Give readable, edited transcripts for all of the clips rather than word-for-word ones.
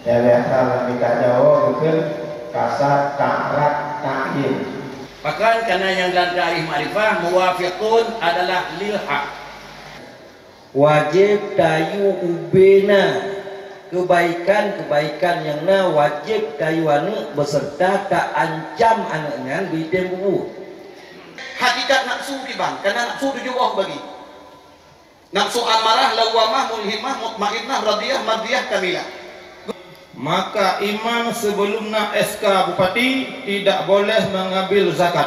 Ya biasa lebih tak jauh bukan kasar ta'rat ta'yin. Bahkan karena yang dalam ta'rif ma'rifah muwafiqun adalah lil haq. Wajib dayu ubena kebaikan yang wajib dayu anu beserta tak ancam anaknya di tembu. Hakikat nafsu bang, karena nafsu tujuh bagi. Nafsu amarah, lawamah, mulhimah, mutmainnah, radiyah, mardiyah, kamilah. Maka imam sebelum nak SK bupati tidak boleh mengambil zakat.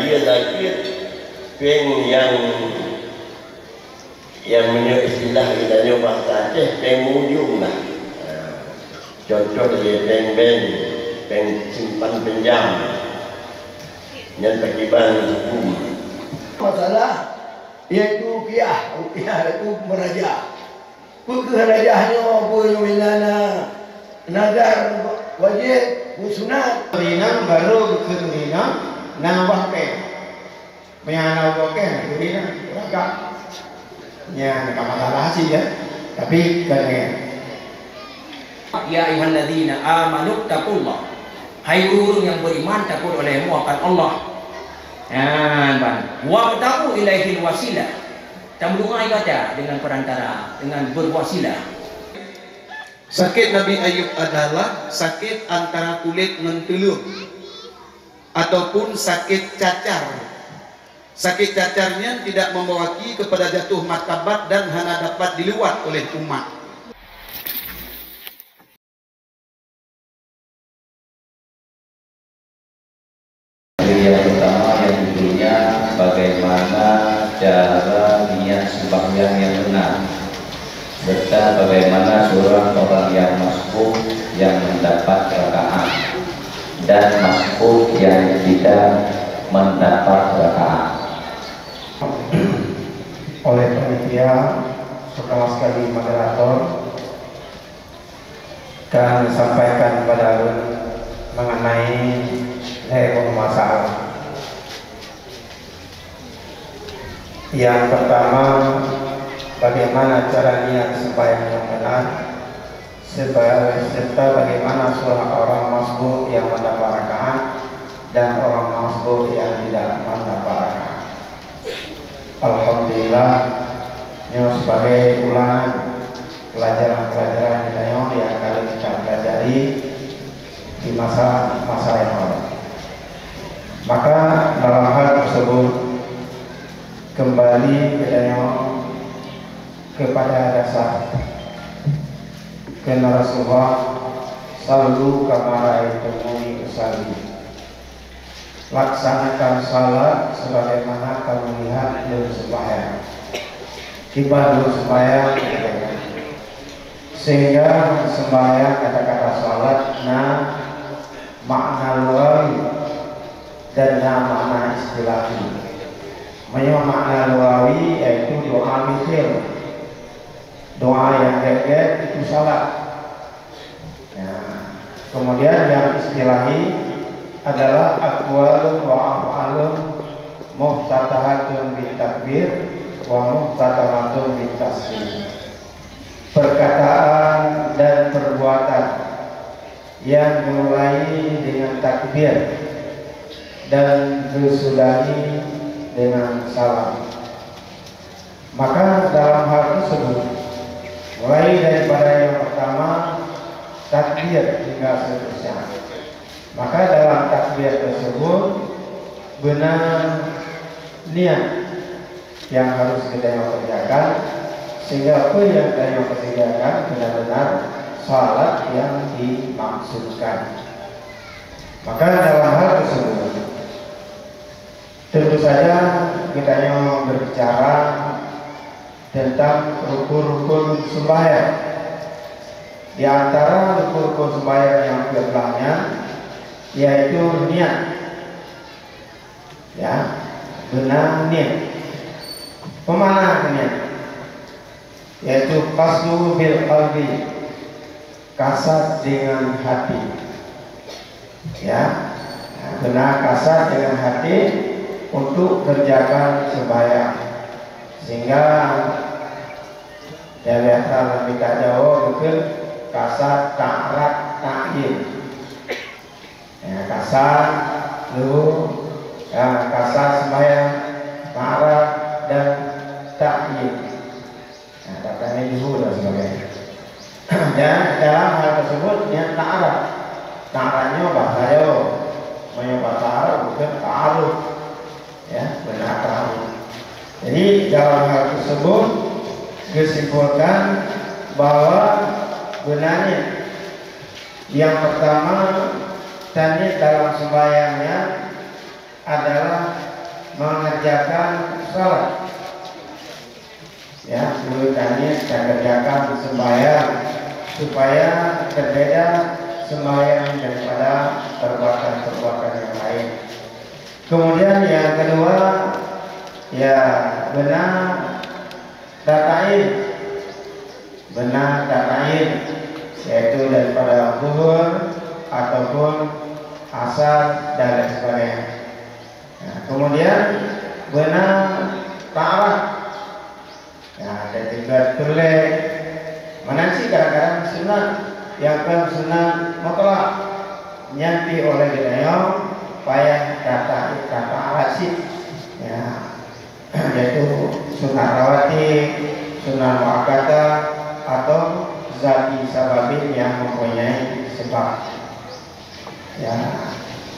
Dia zakir peng yang punya istilah kita nyoba Aceh pengujung lah. Contoh dia peng simpan pinjam yang terkiban hukum. Masalah yaitu rupiah itu meraja. Kerajahnya minana nazar wajib sunat Rina baru bikin rina nambah ke menyana ke rina agak nya nggak masalah sih ya, tapi karena Ya ayyuhalladzina amanu taqullah. Hai orang yang beriman takut olehmu akan Allah. Wa tabu ilaihil wasilah. Tambungan ibadah dengan perantara, dengan berwasilah. Sakit Nabi Ayub adalah sakit antara kulit dengan teluh ataupun sakit cacar. Sakit cacarnya tidak membawaki kepada jatuh martabat dan hanya dapat diluat oleh umat. Yang pertama yang tentunya bagaimana cara niat sembahyang yang benar, serta bagaimana seorang orang yang masbuk yang mendapat rakaat dan masbuk yang tidak mendapat rakaat. oleh panitia setelah sekali moderator kan sampaikan pada mengenai masalah. Yang pertama, bagaimana cara niat sembahyang yang benar, serta bagaimana seorang orang masbuk yang mendapat rakaat dan orang masbuk yang tidak mendapat rakaat. Alhamdulillah, ini sebagai ulangan pelajaran-pelajaran yang kali kita pelajari di masa yang lalu. Maka dalam hal tersebut kembali kepada dasar karena Rasulullah selalu kamara itu usalli, laksanakan salat sebagaimana kamu lihat belum sembahyang. Tiba belum sembahyang sehingga sembahyang kata-kata salat makna luawi dan makna istilahi. Makna luawi yaitu doa mikir, doa yang get itu salat. Kemudian yang istilahi adalah aqwalun wa af'alun muftatahatun bitakbir wa muftatahatun bitasbih. Perkataan dan perbuatan yang dimulai dengan takbir dan disudahi dengan salam. Maka dalam hal tersebut, mulai daripada yang pertama takbir hingga seterusnya, maka dalam takbir tersebut benar niat yang harus kita kerjakan, sehingga apa yang kita kerjakan benar-benar salat yang dimaksudkan. Maka dalam hal tersebut tentu saja kita berbicara tentang rukun-rukun sembahyang. Di antara rukun-rukun sembahyang yang ke-8-nya yaitu niat. Ya, benar niat. Pemana niat? Yaitu qasdu bil qalbi, kasat dengan hati. Ya, benar kasat dengan hati untuk kerjakan sembahyang, sehingga ya biasa lebih tak jauh bukan kasar, ta'rat, ta'yin. Ya, kasar, luhur, ya, kasar sembahyang, ta'rat dan ta'yin. Nah, katanya luhur dan sebagainya. Dan dalam hal tersebut yang ta'rat, ta'ratnya bahasa Jawa, bahasa Arab bukan ta'aruf, ya, benar ta'aruf. Jadi dalam hal tersebut disimpulkan bahwa benarnya yang pertama tanya dalam sembahyangnya adalah mengerjakan sholat. Ya, dulu tanya kita kerjakan sembahyang supaya berbeda sembahyang daripada perbuatan-perbuatan yang lain. Kemudian yang kedua, ya benar datain, yaitu daripada zuhur ataupun asar dan lain sebagainya. Nah, kemudian benar ta'aruf. Nah, dan juga tulis mana sih kadang-kadang sunat yang kan sunat mutlak nyampi oleh gedayong payah kata alasih, ya, yaitu sunat rawatib, sunat muakkada atau zati sababin yang mempunyai sebab. Ya,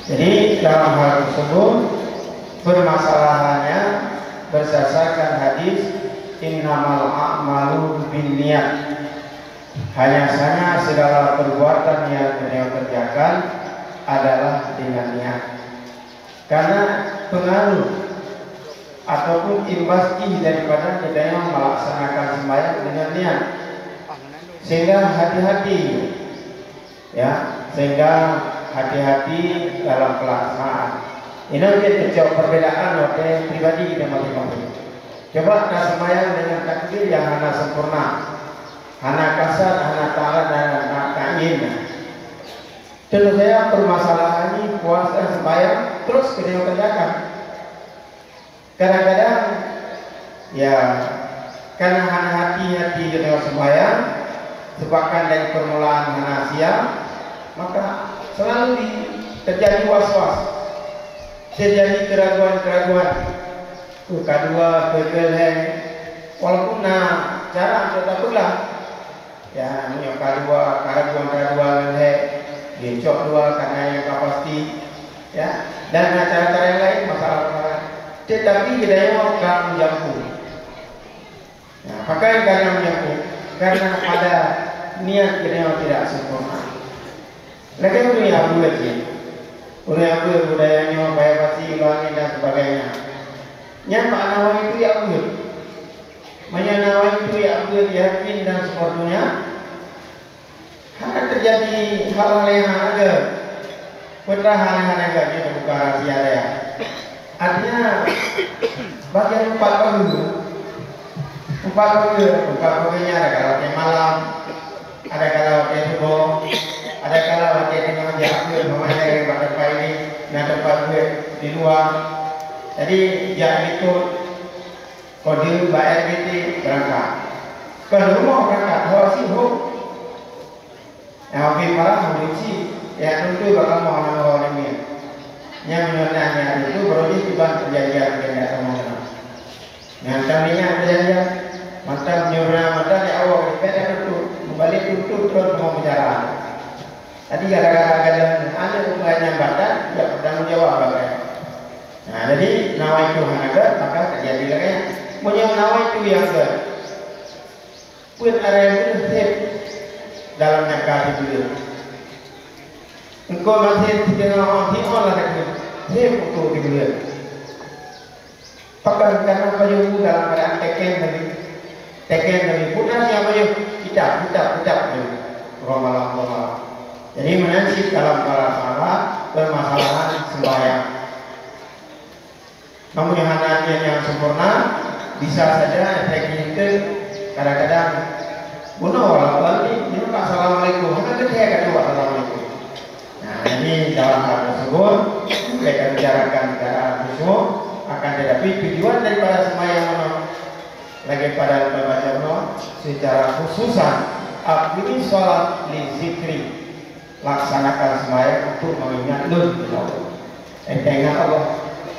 jadi dalam hal tersebut permasalahannya berdasarkan hadis innamal a'malu binniyat. Hanya saja segala perbuatan yang beliau kerjakan adalah dengan niat. Karena pengaruh ataupun imbas daripada kita yang melaksanakan sembahyang dengan niat, sehingga hati-hati, ya, sehingga hati-hati dalam pelaksanaan. Ini menjadi perbedaan waktu pribadi kita masing-masing. Coba kita sembahyang dengan takbir yang hana sempurna, hana kasar, hana ta'aruf dan hana ta'yin. Contoh saya permasalahannya puasa sembahyang terus kita kerjakan. Kadang-kadang ya karena hana hati-hati kita sembahyang sebabkan dari permulaan hana siang, maka selalu terjadi was-was, terjadi keraguan-keraguan. Kedua kekeleng walaupun cara tetap pula ya punya keraguan gencok dua karena yang pasti, ya, dan cara-cara yang lain masalah-masalah, tetapi kita yang akan menjampu. Nah, pakai karena menjampu karena pada niat kita yang tidak sempurna. Lagi punya buat sih, punya budayanya bayar pasti ulangi dan sebagainya. Yang makna itu ya abud, menyanawa itu ya abud, yakin dan sebagainya. Karena terjadi hal-hal yang ada, putra hal-hal yang agaknya buka rahasia ya. Artinya bagian empat bagiannya ada kalau malam, ada kalau subuh, ada kalau tengah jam memang saya pada pagi ini, nah tempat di luar. Jadi jangan itu kode bayar BT berangkat. Kalau mau berangkat, harus sibuk. Yang lebih parah mengunci, ya tentu bakal mau orang ini. Yang menyenangnya itu berarti bukan perjanjian sama orang. Yang tadinya perjanjian, mantap nyurah, mantap di awal kita itu kembali tutup terus mau bicara. Tadi gara-gara ada upaya batas, tidak bertanggung jawab bagaimana. Nah, jadi nawa itu hanaga, maka terjadi lagi. Punya nawa itu yang ke pun ada yang sip dalam nakal itu. Engkau masih tidak mau olah lagi, sip untuk dibeli. Pakai karena baju dalam keadaan teken dari putra siapa yang kita romalah. Jadi menasib dalam masalah permasalahan sembahyang. Namun yang hanya yang sempurna bisa saja efek itu kadang-kadang bunuh orang balik ini assalamualaikum, maka saya kedua assalamualaikum. Nah ini dalam hal tersebut mereka bicarakan secara khusus, akan tetapi tujuan daripada sembahyang lagi pada membaca secara khususan Aqimi sholat li zikri, laksanakan sembahyang untuk mengingat ingat Allah.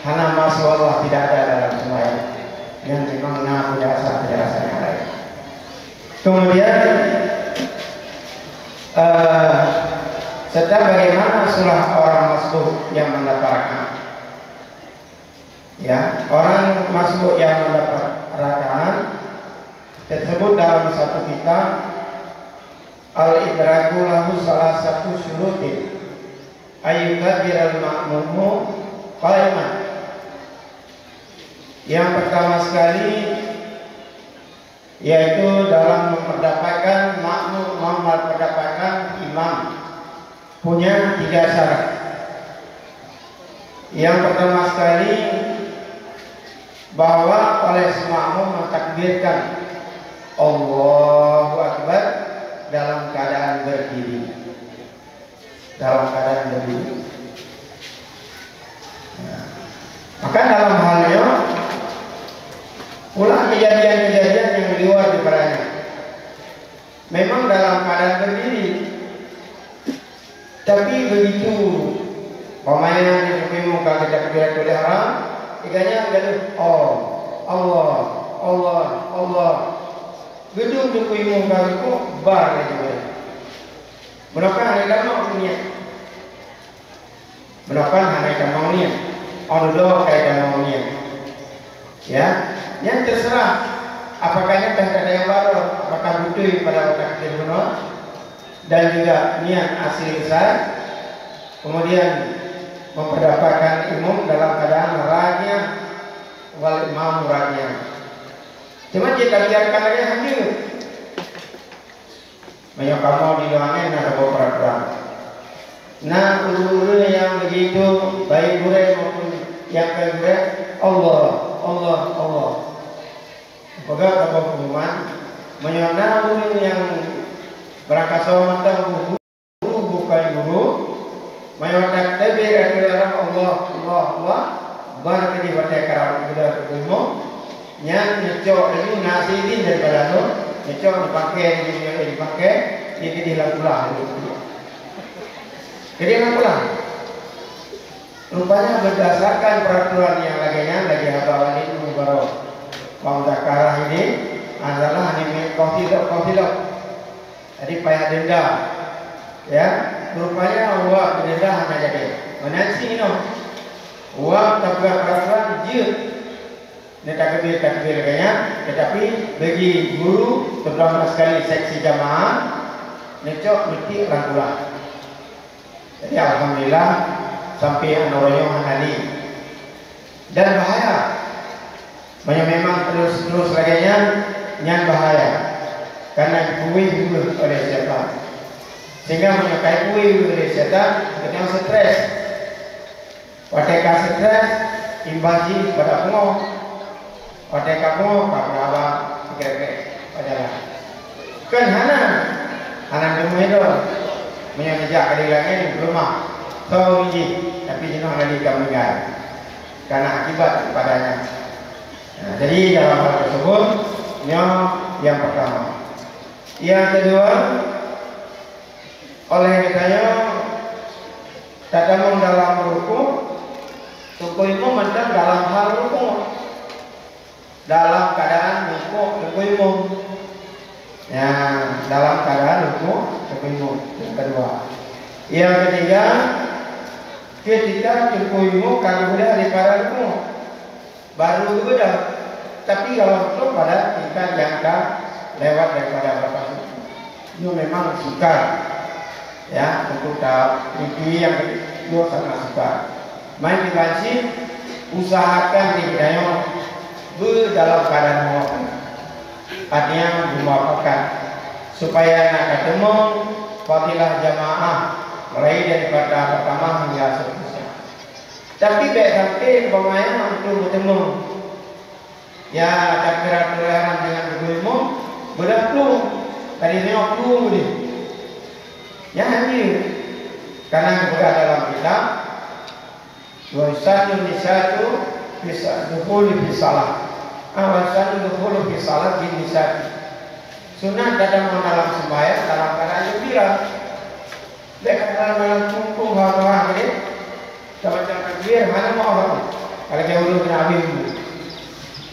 Hana masuk Allah tidak ada dalam sembahyang, yang memang nabi dasar yang lain. Kemudian serta bagaimana surah orang masbuk yang mendapatkan, ya, orang masbuk yang mendapat rakaat tersebut dalam satu kitab Al-Idraku lahu salah satu syurutin ayyukabiral ma'mumu qaiman. Yang pertama sekali yaitu dalam mendapatkan makmum, mendapatkan imam punya 3 syarat. Yang pertama sekali bahwa oleh makmum mentakbirkan Allahu Akbar dalam keadaan berdiri. Dalam keadaan berdiri. Nah, maka dalam halnya ulang kejadian-kejadian yang di luar daripadanya. Memang dalam keadaan berdiri, tapi begitu pemainnya di muka kita takbiratul ihram, iganya jadi Allah, Allah. Gedung di muka itu bar itu. Menakan ada mau niat. Menakan ada mau niat. Allah kayak mau niat. Ya, yang terserah apakah kata yang baru, apakah butuh pada takbir benar dan juga niat asli besar, kemudian memperdapatkan imam dalam keadaan raja wal imam raja. Cuma kita biarkan aja hadir. Banyak kamu di luarnya ada peraturan. Nah, ulu-ulu yang begitu baik gure maupun yang kedua Allah. Apakah apa pengumuman menyana guru yang berangkat sama guru bukan guru menyana takbir Allah baru di baca karam sudah ketemu yang nyecok itu nasi ini daripada tu nyecok dipakai ini dilakukan jadi lakukan. Rupanya berdasarkan peraturan yang lagi habawan itu baru Zakarah ini adalah anime kohilok. Jadi payah denda, ya. Rupanya uang denda hanya jadi menansi ini, uang takbir peraturan jil, ini takbir kayaknya. Tetapi bagi guru terutama sekali seksi jamaah, necok mesti rangkulan. Jadi alhamdulillah sampai anoroyo hanali dan bahaya. Memang terus lagi yang bahaya karena dikuih dulu oleh setan, sehingga menyukai kuih oleh setan dengan stres. Wateka stres imbasi pada pengoh, wateka pengoh apa kira-kira adalah kan hana demi itu menyejak keadilannya di rumah tahu ini tapi jenuh lagi kami karena akibat padanya. Nah, jadi dalam hal tersebut yang pertama. Yang kedua, oleh katanya tadamun dalam ruku itu menang dalam hal ruku, dalam keadaan ruku. Ya, dalam keadaan ruku. Yang kedua. Yang ketiga, ketika ruku kalau sudah di pada ruku baru itu dah, tapi kalau itu pada kita jangka lewat daripada bapak itu memang suka ya untuk tahu ini yang kedua sangat suka main di masjid usahakan di dalam dalam keadaan muafakat, artinya muafakat supaya nak ketemu fadilah jamaah mulai daripada pertama hingga seterusnya. Tapi baik sampai pemain untuk bertemu ya takbiratul ihram dengan bergulmu berlaku dari 50 ni yang hadir karena berada dalam kitab wasan nisatu bisa dukhul fi salat awasan dukhul fi salat bin nisati Sunat kadang dalam sembahyang dalam keadaan gembira. Dekat dalam kumpul hawa ini, macam takbir mana mau orang. Kalau kita urus Nabi,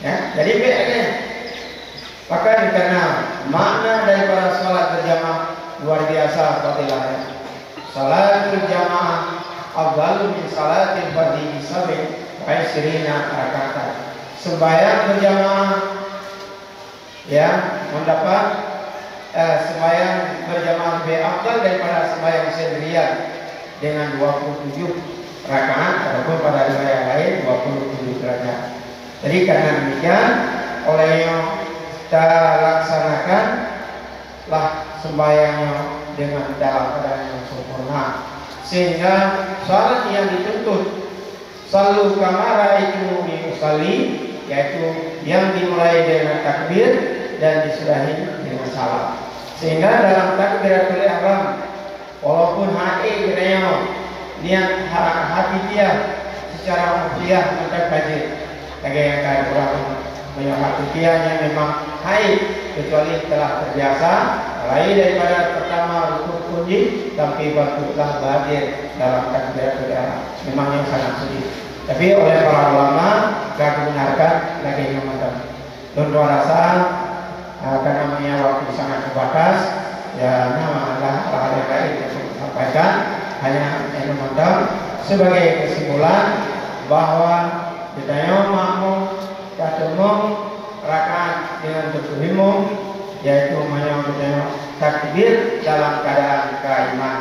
ya, jadi bedanya. Maka karena makna daripada salat berjamaah luar biasa fadilahnya. Salat berjamaah afdalu min salatil fardhi bi sab'in rakaat. Sembahyang berjamaah ya mendapat sembahyang berjamaah lebih afdal daripada sembahyang sendirian dengan 27 rakaat ataupun pada riwayat lain 27 rakaat. Jadi karena demikian oleh yang kita laksanakanlah sembahyangnya dengan dalam keadaan yang sempurna, sehingga salat yang dituntut salu kamara itu diusalli, yaitu yang dimulai dengan takbir dan disudahi dengan salam. Sehingga dalam takbiratul ihram walaupun hati kiranya niat hati dia secara umumiyah mengkaji bagi yang kaya orang menyebabkan pikirannya memang haid kecuali telah terbiasa mulai daripada pertama rukun kunci sampai bakutlah hadir dalam takbiratul ihram memang yang sangat sedih. Tapi oleh para ulama tidak dibenarkan lagi memandang. Dan rasa karena namanya waktu sangat terbatas, ya nama hal yang lain yang saya sampaikan hanya yang memandang sebagai kesimpulan bahwa kita makmum umum rakaat dengan berkumum yaitu menyambutnya takbir dalam keadaan kaiman.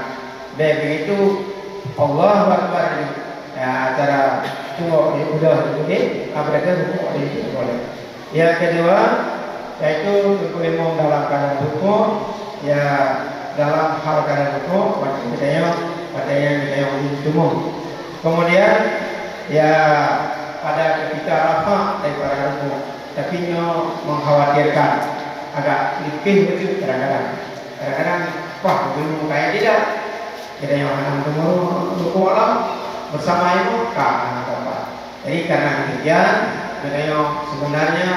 Begitu Allah Akbar ya acara tunggu udah ini mereka hukum itu boleh. Yang kedua yaitu berkumum dalam keadaan hukum ya dalam hal keadaan hukum katanya umum. Kemudian ya pada ketika rafa daripada hukum, tapi mengkhawatirkan agak lebih begitu kadang-kadang. Wah belum kayak tidak. Kita yang akan tunggu alam bersama itu apa. Jadi karena demikian, kita sebenarnya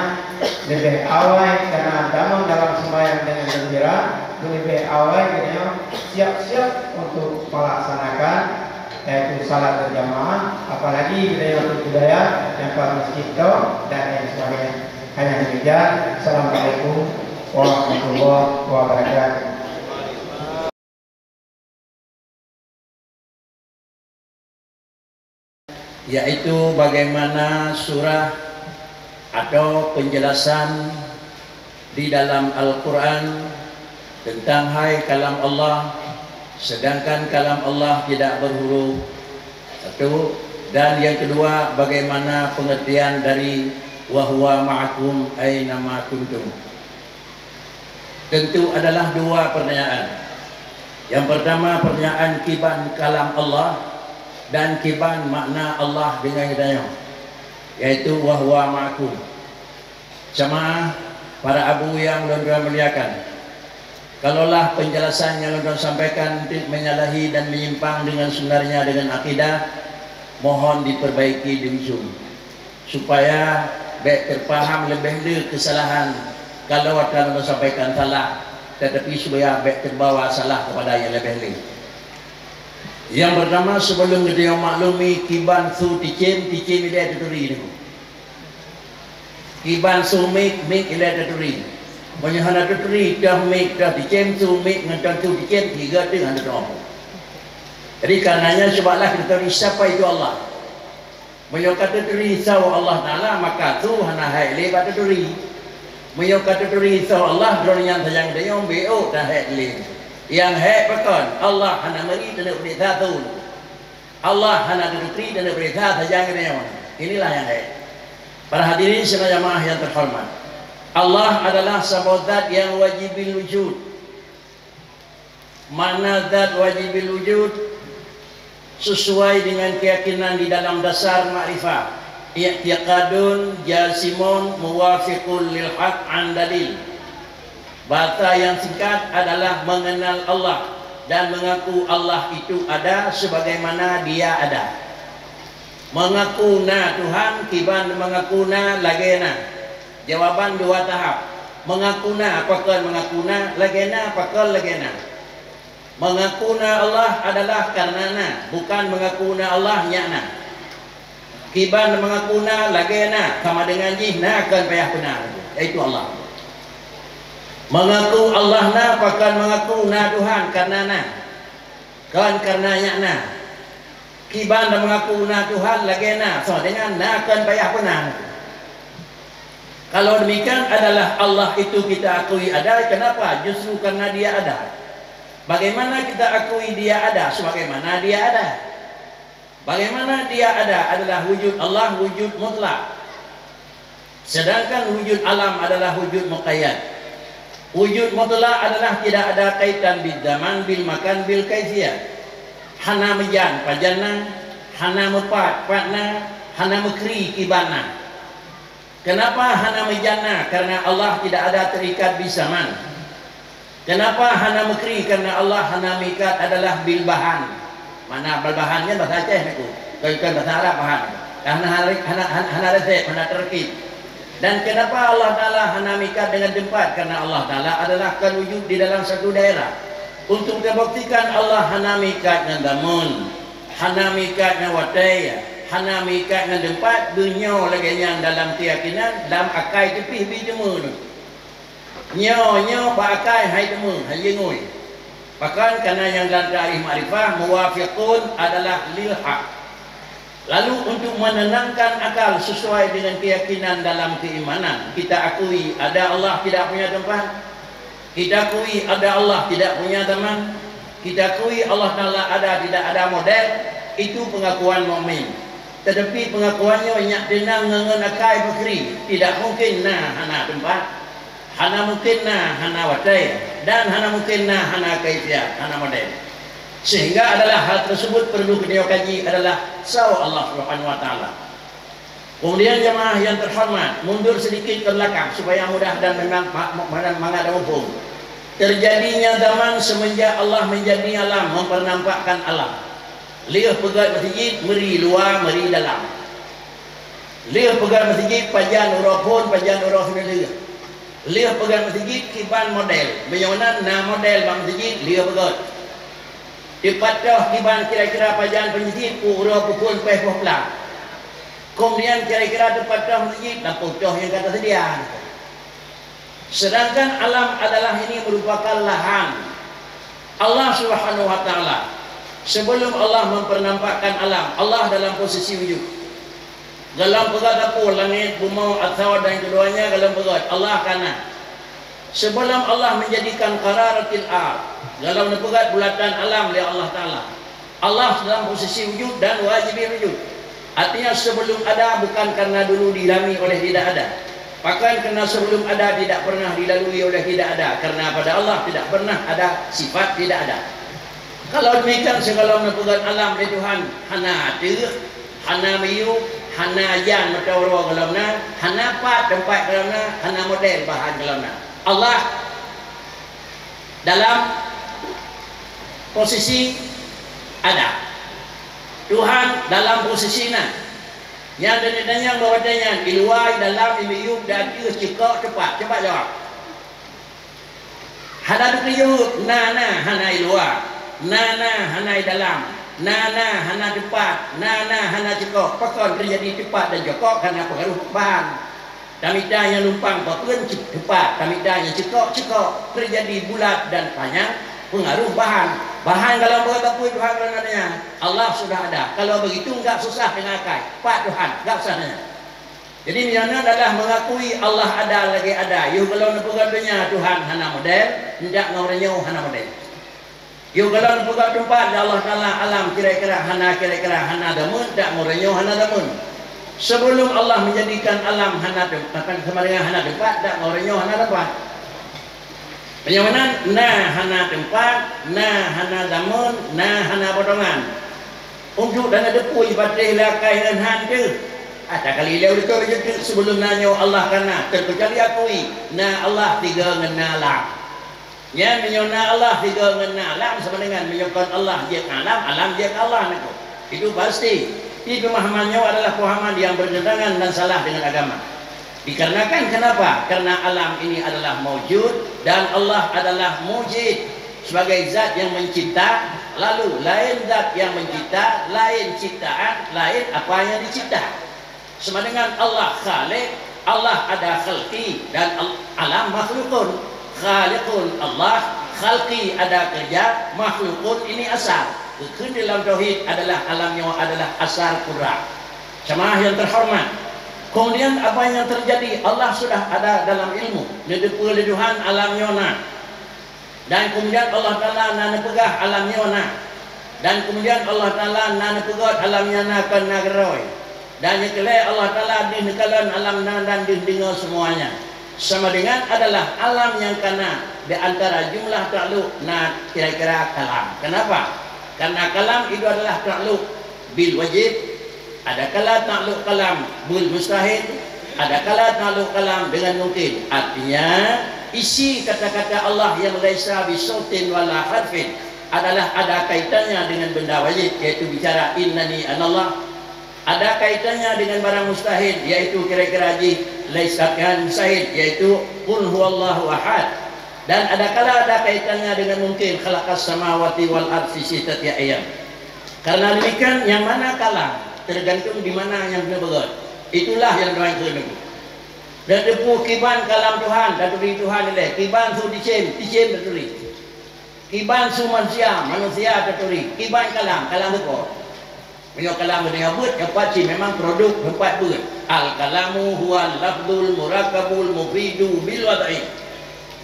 lebih awal karena dalam sembahyang dengan gembira, lebih awal kita siap-siap untuk melaksanakan yaitu salat berjamaah, apalagi budaya budaya yang pada masjid dan lain sebagainya. Hanya demikian. Assalamualaikum warahmatullahi wabarakatuh. Yaitu bagaimana surah atau penjelasan di dalam Al-Quran tentang hai kalam Allah, sedangkan kalam Allah tidak berhuruf. Satu. Dan yang kedua, bagaimana pengertian dari wa huwa ma'akum aina ma kuntum. Tentu adalah dua pertanyaan. Yang pertama pertanyaan kiban kalam Allah dan kiban makna Allah dengan hidayah, yaitu wa huwa ma'akum. Jamaah para abu yang tuan-tuan muliakan, kalaulah penjelasan yang tuan sampaikan menyalahi dan menyimpang dengan sebenarnya dengan akidah, mohon diperbaiki diusung supaya baik terpaham lebih dulu kesalahan. Kalau tuan sampaikan salah, tetapi supaya baik terbawa salah kepada yang lebih dulu. Yang pertama, sebelum kita maklumi kiban su ticin dia tuturi ni. Kiban su mik dia tuturi. Menyahana tuturi dah mik dah ticin su mik dengan tu ticin tiga tu ada dua. Jadi karenanya sebablah kita tahu siapa itu Allah. Menyokata tuturi saw Allah Taala maka tu hana hai lebat tuturi. Menyokata tuturi saw Allah drone yang sayang dia bo dah hai le. Yang hai betul Allah hana meri dan beri satu. Allah hana tuturi dan beri satu sayang dia. Inilah yang hai. Para hadirin sekalian jamaah yang terhormat, Allah adalah sebuah zat yang wajibil wujud. Mana zat wajibil wujud? Sesuai dengan keyakinan di dalam dasar ma'rifah, i'tiqadun jasimun muwafiqul lil haq an dalil. Bahasa yang singkat adalah mengenal Allah dan mengaku Allah itu ada sebagaimana dia ada. Mengaku na Tuhan, kiban mengaku na lagena. Jawaban dua tahap. Mengakuna apakah mengakuna, lagena apakah lagena. Mengakuna Allah adalah karenana, bukan mengakuna Allah nyana. Kiban mengakuna lagena sama dengan jihna akan payah benar, yaitu Allah. Mengaku Allah na apakah mengaku na Tuhan karenana, kan karena nyana. Kiban mengaku na Tuhan lagena sama dengan na akan payah benar. Kalau demikian adalah Allah itu kita akui ada, kenapa? Justru karena dia ada. Bagaimana kita akui dia ada? Sebagaimana dia ada. Bagaimana dia ada adalah wujud Allah, wujud mutlak. Sedangkan wujud alam adalah wujud muqayyad. Wujud mutlak adalah tidak ada kaitan bil zaman, bil makan, bil kaifiyah. Hana mejan pajana, hana mepat patna, hana mekri kibana. Kenapa hana mejana? Karena Allah tidak ada terikat di zaman. Kenapa hana mekri? Karena Allah hana mikat adalah bil bahan. Mana bil bahannya bahasa Aceh itu. Bukan bahasa Arab bahan. Karena hana resep, hana terkib. Dan kenapa Allah Ta'ala hana mikat dengan tempat? Karena Allah Ta'ala adalah kan wujud di dalam satu daerah. Untuk membuktikan Allah hana mikat dengan damun, hana mikat dengan wataya, hana mikat dengan tempat, dunia lagi yang dalam keyakinan, dalam akai tepih bijemu tu. Nyo pakai hai temu hai ngoi. Bahkan karena yang dalam tarikh ma'rifah muwafiqun adalah lil haq. Lalu untuk menenangkan akal sesuai dengan keyakinan dalam keimanan, kita akui ada Allah tidak punya tempat. Kita akui ada Allah tidak punya teman. Kita akui Allah Ta'ala ada tidak ada model. Itu pengakuan mukmin. Tetapi pengakuannya nyak tenang ngengen akai bekri. Tidak mungkin hana tempat. Hana mungkin hana watai, dan hana mungkin hana kaifiyah, hana model. Sehingga adalah hal tersebut perlu kita kaji adalah saw Allah Subhanahu wa taala. Kemudian jemaah yang terhormat, mundur sedikit ke belakang supaya mudah dan memang menghadap umum. Terjadinya zaman semenjak Allah menjadi alam, mempernampakkan alam. Liah pegat masjid meri luar meri dalam. Liah pegat masjid pajan urah pun pajan urah sendiri. Liah pegang masjid kiban model. Bagaimana model bang masjid liah pegang. Dipatah kiban kira-kira pajan masjid urah pukul peh pelang. Kemudian kira-kira dipatah masjid lampu toh yang kata sedia. Sedangkan alam adalah ini merupakan lahan Allah Subhanahu wa taala. Sebelum Allah mempernampakkan alam, Allah dalam posisi wujud. Dalam pegat dapur, langit, bumi, atau dan keduanya dalam pegat Allah kanan. Sebelum Allah menjadikan qararatil ard, dalam pegat bulatan alam oleh Allah Ta'ala, Allah dalam posisi wujud dan wajib wujud. Artinya sebelum ada bukan karena dulu dilami oleh tidak ada. Bahkan karena sebelum ada tidak pernah dilalui oleh tidak ada. Karena pada Allah tidak pernah ada sifat tidak ada. Kalau demikian segala pegat alam dari Tuhan hana atir, hana miyu, hana jan matawara galamna, hana pat tempat galamna, hana model bahan galamna. Allah dalam posisi ada. Tuhan dalam posisi na. Yang dan yang bawahnya di luar, dalam, di miyuk dan di cekak cepat jawab. Hana dikiyut hana di luar, hana di dalam. Hana cepat, hana cekok. Pakon terjadi cepat dan cekok karena pengaruh bahan. Tamida yang lumpang pakon cepat, tamida yang cekok terjadi bulat dan panjang pengaruh bahan. Bahan kalau berapa Tuhan adanya, Allah sudah ada. Kalau begitu enggak susah mengakai. Pak Tuhan, enggak usahnya. Jadi misalnya adalah mengakui Allah ada lagi ada. Yo kalau nepugatunya Tuhan hana model, tidak ngorenya hana model. Yo kalau buka tempat Allah Taala alam kira-kira hana damun tak morenyo hana damun. Sebelum Allah menjadikan alam hana tempat sama dengan hana tempat tak morenyo hana tempat. Bagaimana hana tempat, hana damun, hana potongan. Untuk dana depu ibadah lakai dan hantu. Ada kali dia itu sebelum nanya Allah karena terkecuali akui Allah tiga ngenalah. Ya menyona Allah tiga mengenal alam sama dengan menyokong Allah dia alam dia Allah itu pasti. Ini pemahamannya adalah pemahaman yang bertentangan dan salah dengan agama. Dikarenakan kenapa? Karena alam ini adalah mawjud dan Allah adalah mujid sebagai zat yang mencipta. Lalu lain zat yang mencipta, lain ciptaan, lain apa yang dicipta. Sama dengan Allah khaliq, Allah ada khalqi, dan alam makhlukun. Khaliqun Allah, khalqi ada kerja, makhlukun ini asal. Kekun dalam tauhid adalah alamnya adalah asal kurang. Jemaah yang terhormat, kemudian apa yang terjadi? Allah sudah ada dalam ilmu leduhan alam yona, dan kemudian Allah Ta'ala nana pegah alam yona, dan kemudian Allah Ta'ala nana pegot alam yana kan nageroy, dan yang kelai Allah Ta'ala dinekalan alam nan dan dindengar semuanya. Sama dengan adalah alam yang kana di antara jumlah takluk na kira-kira kalam. Kenapa? Karena kalam itu adalah takluk bil wajib, ada kala takluk kalam bil mustahil, ada kala takluk kalam dengan mungkin. Artinya isi kata-kata Allah yang laisa bisautin wala harfin adalah ada kaitannya dengan benda wajib, yaitu bicara innani anallah. Ada kaitannya dengan barang mustahil, yaitu kira-kira laisatkan mustahil, yaitu qul huwallahu ahad. Dan ada kala ada kaitannya dengan mungkin khalaqas samawati wal ardh fi sittati ayyam. Karena demikian yang mana kalam tergantung di mana yang berbeda. Itulah yang doang itu. Dan depu kiban kalam Tuhan, daturi Tuhan ile. Kiban su dicem daturi. Kiban su manusia daturi. Kiban kalam itu. Punya kalam dengan buat yang pasti memang produk tempat buat. Al kalamu huwa lafdul murakabul mufidu bil wad'i.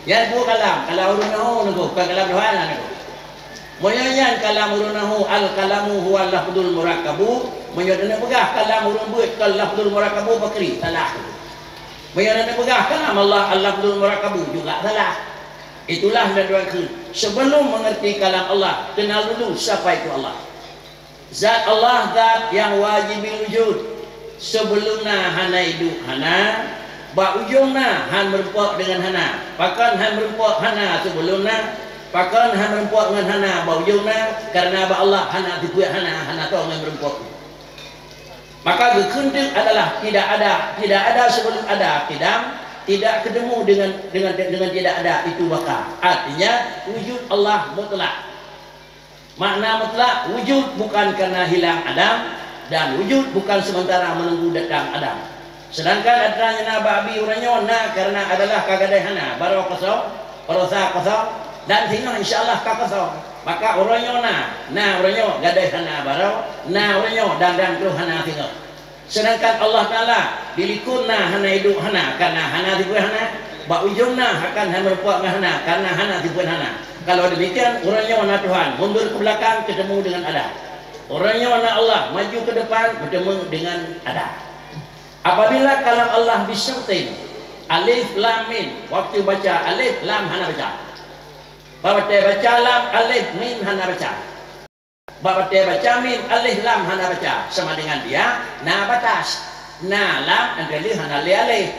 Yang buat kalam, kalau urunahu nego, bukan kalam Tuhan nego. Moyanyan kalam urunahu al kalamu huwa lafdul murakabu. Moyanyan pegah kalam urun buat kal lafdul murakabu bakri salah. Moyanyan pegah kalam Allah al lafdul murakabu juga salah. Itulah dan doakan. Sebelum mengerti kalam Allah, kenal dulu siapa itu Allah. Zat Allah zat yang wajib wujud. Sebelumna hana hidup hana, ba ujungna han merempok dengan hana. Pakan han merempok hana sebelumna, pakan han merempok dengan hana ba ujungna. Karena ba Allah hana dibuat hana tu dengan merempok. Maka kekendik adalah tidak ada sebelum ada kidam, tidak ketemu dengan tidak ada itu bakal. Artinya wujud Allah mutlak. Makna mutlak wujud bukan karena hilang Adam, dan wujud bukan sementara menunggu datang Adam. Sedangkan adanya naba abi uranyo na karena adalah kagadai hana baru kosong, perosa kosong, dan sehingga insyaallah kosong. Maka uranyo na uranyo gadai hana baru, na uranyo dan tu hana tinggal. Sedangkan Allah Taala dilikun na hana hidup hana karena hana dibuat hana, ba ujungna akan hana berpuak hana karena hana dibuat hana. Kalau demikian, orangnya mana Tuhan, mundur ke belakang ketemu dengan ada. Orangnya mana Allah, maju ke depan bertemu dengan ada. Apabila kalam Allah disertai alif lam mim, waktu baca alif lam hana baca. Bapak baca lam alif mim hana baca. Bapak baca mim alif lam hana baca. Sama dengan dia, na batas, na lam antara hana alif,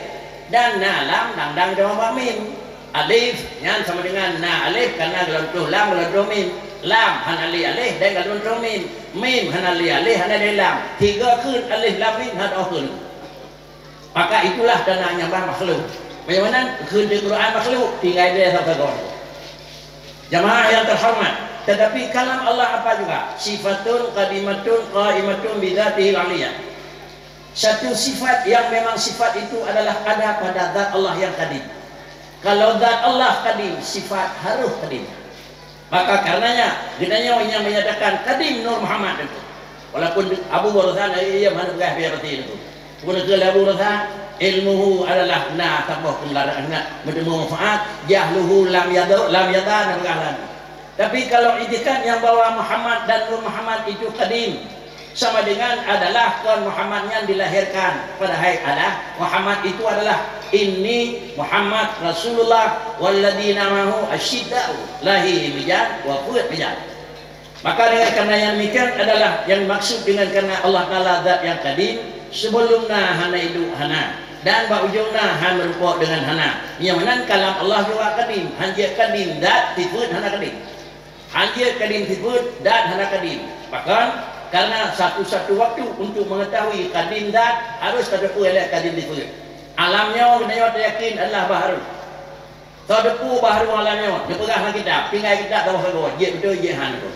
dan na lam dang jawab mim. Alif yang sama dengan na alif karena gelontuh lam gelontuh mim, lam hanali alif dan gelontuh mim, mim hanali alif hanali lam, tiga kun alif lam mim had kun. Maka itulah dana nyambah makhluk. Bagaimana kun di Quran makhluk tinggal dia satu. Jamaah yang terhormat, tetapi kalam Allah apa juga? Sifatun qadimatun qaimatun bidzatihi aliyah. Satu sifat yang memang sifat itu adalah ada pada zat Allah yang qadim. Kalau zat Allah qadim, sifat harus qadim. Maka karenanya dinanya yang menyatakan qadim Nur Muhammad itu. Walaupun Abu Burhan ia mana begah biar berarti itu. Pun ke Abu Burhan ilmuhu adalah na tambah penglaraan bertemu manfaat, jahluhu lam yadan begahlan. Tapi kalau itikad yang bawa Muhammad dan Nur Muhammad itu qadim, sama dengan adalah kawan Muhammad yang dilahirkan pada hari ada Muhammad itu adalah ini Muhammad Rasulullah walladzina ma'ahu asyidda'u lahi bijan wa quwwat bijan. Maka dengan karena yang demikian adalah yang maksud dengan karena Allah Taala zat yang qadim sebelumna hana hidup hana dan ba ujungna han merupa dengan hana. Yang mana kalam Allah juga qadim, hanjir qadim zat sifat hana qadim. Hanjir qadim sifat zat hana qadim. Bahkan karena satu-satu waktu untuk mengetahui qadim zat harus terdapat oleh qadim sifat. Alamnya kena yakin adalah baharu. Tahu depu baharu alamnya. Dia pegang kitab, tinggal kitab bawah bawah. Dia betul je han tu.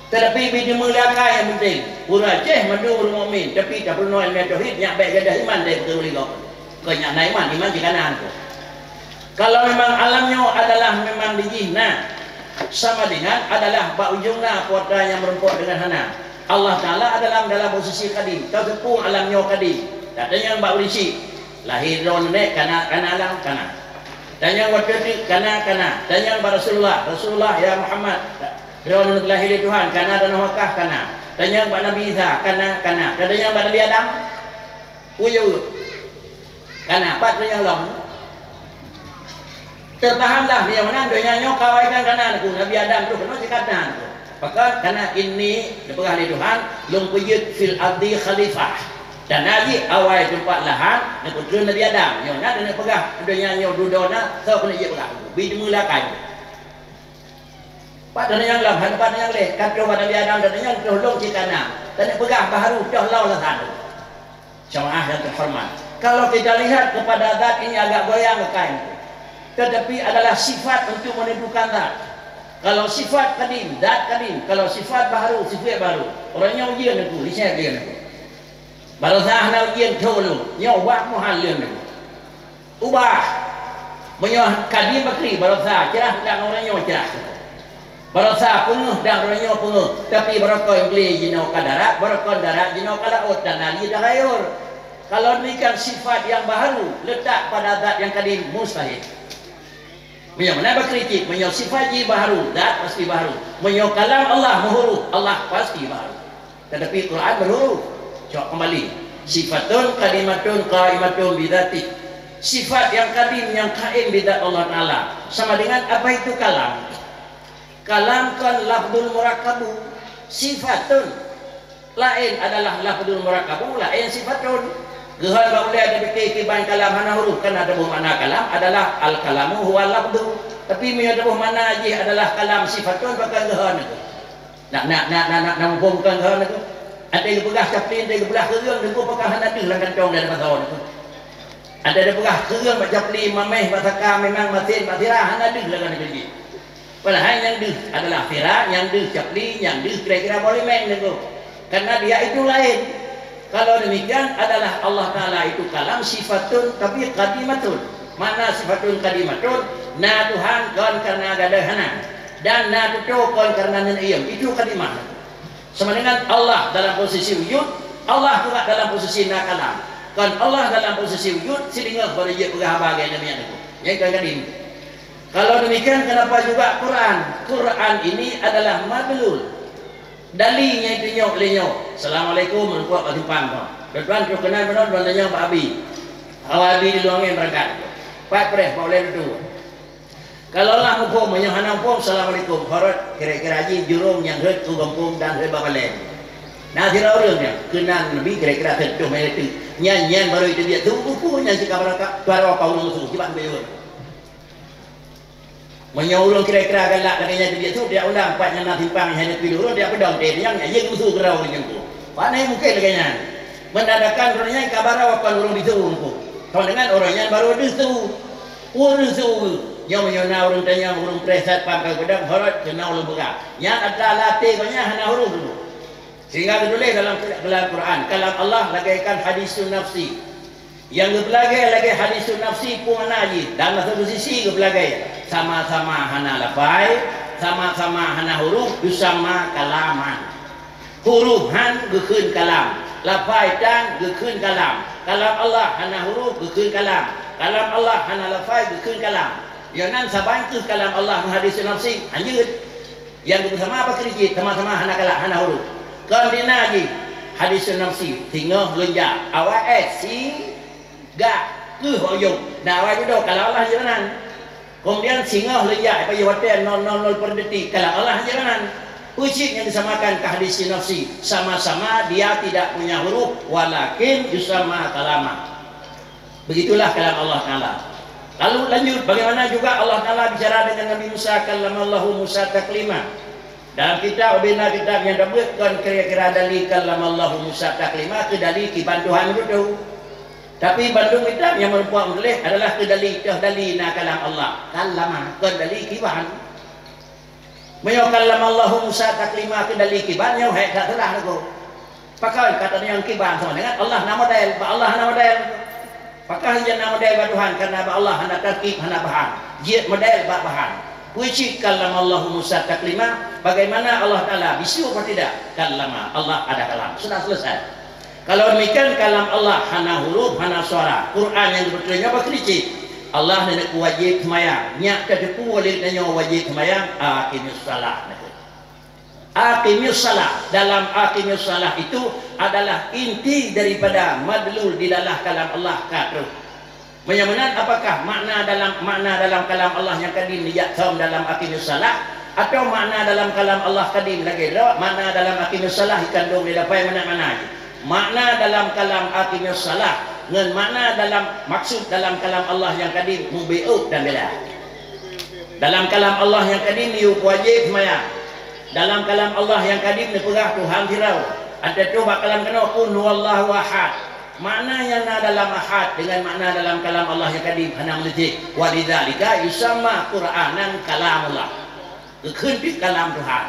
Tetapi bila mulakan yang penting, pura ceh madu bermumin, tapi tak perlu ilmu tauhid, nyak baik gadah iman dia betul ligo. Kau nyak naik iman di kanan tu. Kalau memang alamnya adalah memang dijina, sama dengan adalah bak ujungna puasa yang merumput dengan hana. Allah Taala adalah dalam posisi kadim. Kau tepung alamnya kadim. Katanya bak urisi lahir nek kana alam kana. Tanya waktu kana. Tanya Rasulullah ya Muhammad. Fir'aun lahir Tuhan kana dan Makkah kana. Tanya kepada Nabi Isa kana. Tanya kepada Nabi Adam uyu kana apa yang long. Terpahamlah dia mana doanya kawaikan kana aku Nabi Adam tu kena dikatakan. Maka kana ini dipegah oleh Tuhan lum pujud fil ardi khalifah. Dan Nabi awal tempat lahan nak putera Nabi Adam. Yo nak nak pegah doanya dudona so kena je pegah. Bi mulakan. Pada yang lam, pada yang leh, kata pada Nabi Adam dan yang tolong cikana. Dan nak pegah baharu dah lau lah sana. Jemaah yang terhormat. Kalau kita lihat kepada zat ini agak goyang kain. Tetapi adalah sifat untuk menentukan zat. Kalau sifat kadim, zat kadim. Kalau sifat baharu, sifat baru. Orangnya ujian aku, lihat dia aku. Baru sahna ujian tolu, nyawak muhal dia aku. Ubah. Menyawak kadim bakri, baru sah cerah dan orangnya cerah. Barasa penuh dan orangnya penuh. Tapi baraka yang beli jino kadarat, baraka darat jino kalaut dan nali dah gayur. Kalau demikian sifat yang baru letak pada zat yang kadim mustahil. Menyok mana berkritik, menyok sifat je baru, zat pasti baru. Menyok kalam Allah berhuruf, Allah pasti baru. Tetapi Quran berhuruf. Cok kembali. Sifatun kalimatun qaimatun bidzati. Sifat yang kadim yang kaim bidzat Allah Taala. Sama dengan apa itu kalam? Kalam kan lafdul murakabu, sifatun lain adalah lafdul murakabu, lain sifatun. Gehan boleh ada fikir kiban kalam hana huruf kan ada bermakna kalam adalah al kalamu huwa lafdu. Tapi mi ada bermakna aja adalah kalam sifatun bahkan gehan itu. Nak nampungkan gehan itu. Ada yang pegah caplin, ada yang belah kerang, dia pakai hana tu lang kantong dari pasal itu. Ada yang pegah kerang macam caplin, mameh basaka memang masin basirah hana tu lang kan itu. Padahal yang dih adalah firak, yang dih capli, yang dih kira-kira boleh main itu. Karena dia itu lain. Kalau demikian adalah Allah Ta'ala itu kalam sifatun tapi kadimatun. Mana sifatun kadimatun? Na Tuhan kan karena ada hana. Dan na tutu kan karena neniyam. Itu kadimah. Sama dengan Allah dalam posisi wujud, Allah juga dalam posisi na kalam. Kan Allah dalam posisi wujud, sedingah pada dia pegah bagian demikian itu. Yang kadim. Kalau demikian kenapa juga Quran? Quran ini adalah madlul. Dalilnya itu nyok lenyok. Assalamualaikum menumpuk kat simpang kau. Tuan tu kenal benar tuan tanya Pak Abi. Awak Abi di luangnya berangkat. Pak Pres boleh duduk. Kalau lah mumpung menyohana mumpung Assalamualaikum. Horot kira-kira haji jurung yang herd tu gampung dan herd babalen. Nah sira orangnya kenal lebih kira-kira setuh mai itu. Nyanyian baru itu dia tu buku yang sikap berangkat. Tuan apa ulung tu cepat bayar. Menyuruh kira-kira galak katanya dia tu dia ulang empat yang nak simpang hanya pilih urut dia pedang dia yang dia musuh gerau macam tu. Mana mungkin katanya. Mendadakan orangnya kabar apa urung disuruh tu. Kalau dengan orangnya baru disuruh. Urung disuruh. Yang menyona urung tanya urung presat pangkal pedang horot kena ulung berak. Yang ada latih banyak hana huruf dulu. Sehingga ditulis dalam Quran kalam Allah lagaikan hadisun nafsi. Yang gebelagai lagi hadisun nafsi pun mana lagi dalam satu sisi gebelagai sama-sama hana lafai, sama-sama hana huruf, sama kalaman. Hurufan gekun kalam, lafai dan gekun kalam. Kalam Allah hana huruf gekun kalam. Kalam Allah hana lafai gekun kalam. Yang nan saban tu kalam Allah hadisun nafsi anjut. Yang bersama apa kerja sama-sama hana kalam hana huruf. Kan dina lagi hadisun nafsi tinggal lenjak awak si gak ke hoyong. Nah awak itu kalau Allah jangan. Kemudian singa lejak pada hotel 000 per detik. Kalau Allah jangan. Ucik yang disamakan ke hadis nafsi. Sama-sama dia tidak punya huruf. Walakin yusama kalama. Begitulah kalam Allah Ta'ala. Lalu lanjut. Bagaimana juga Allah Ta'ala bicara dengan Nabi Musa. Kalamallahu Musa taklima. Dalam kitab Ubina kitab yang dabutkan kira-kira dalil kalamallahu Musa taklima. Itu dalil kiban Tuhan itu. Tapi Bandung Hitam yang merupakan boleh adalah kedali kalam Allah. Kalam kedali kiban. Menyo kalam Allah Musa taklima kedali kiban yang hai tak salah tu. Pakai kata yang kiban sama dengan Allah nama model, Allah nama model. Pakai je nama model Tuhan karena Allah hendak terkib hendak bahan. Jiat model bak bahan. Wujud kalam Allah Musa taklima, bagaimana Allah Taala bisu atau tidak? Kalam Allah ada kalam. Sudah selesai. Kalau demikian kalam Allah hana huruf hana suara. Quran yang betulnya apa kritik? Allah nak wajib semayang. Nyak kedepu wali nanya wajib semayang aqimus salah. Aqimus salah. Dalam aqimus salah itu adalah inti daripada madlul di dalam kalam Allah kata. Menyamanan apakah makna dalam kalam Allah yang kadim dijatam dalam aqimus salah atau makna dalam kalam Allah kadim lagi makna dalam aqimus salah dikandung di dalam mana-mana. Makna dalam kalam aqimus salah dengan makna dalam maksud dalam kalam Allah yang kadim mubi'ud dan bela. Dalam kalam Allah yang kadim ni wajib semayang. Dalam kalam Allah yang kadim ni perah Tuhan firau. Ada tu bakalan kena kun huwallahu ahad. Makna yang dalam ahad dengan makna dalam kalam Allah yang kadim hana meletik. Walidzalika yusamma Qur'anan kalamullah. Kekhun kalam Tuhan.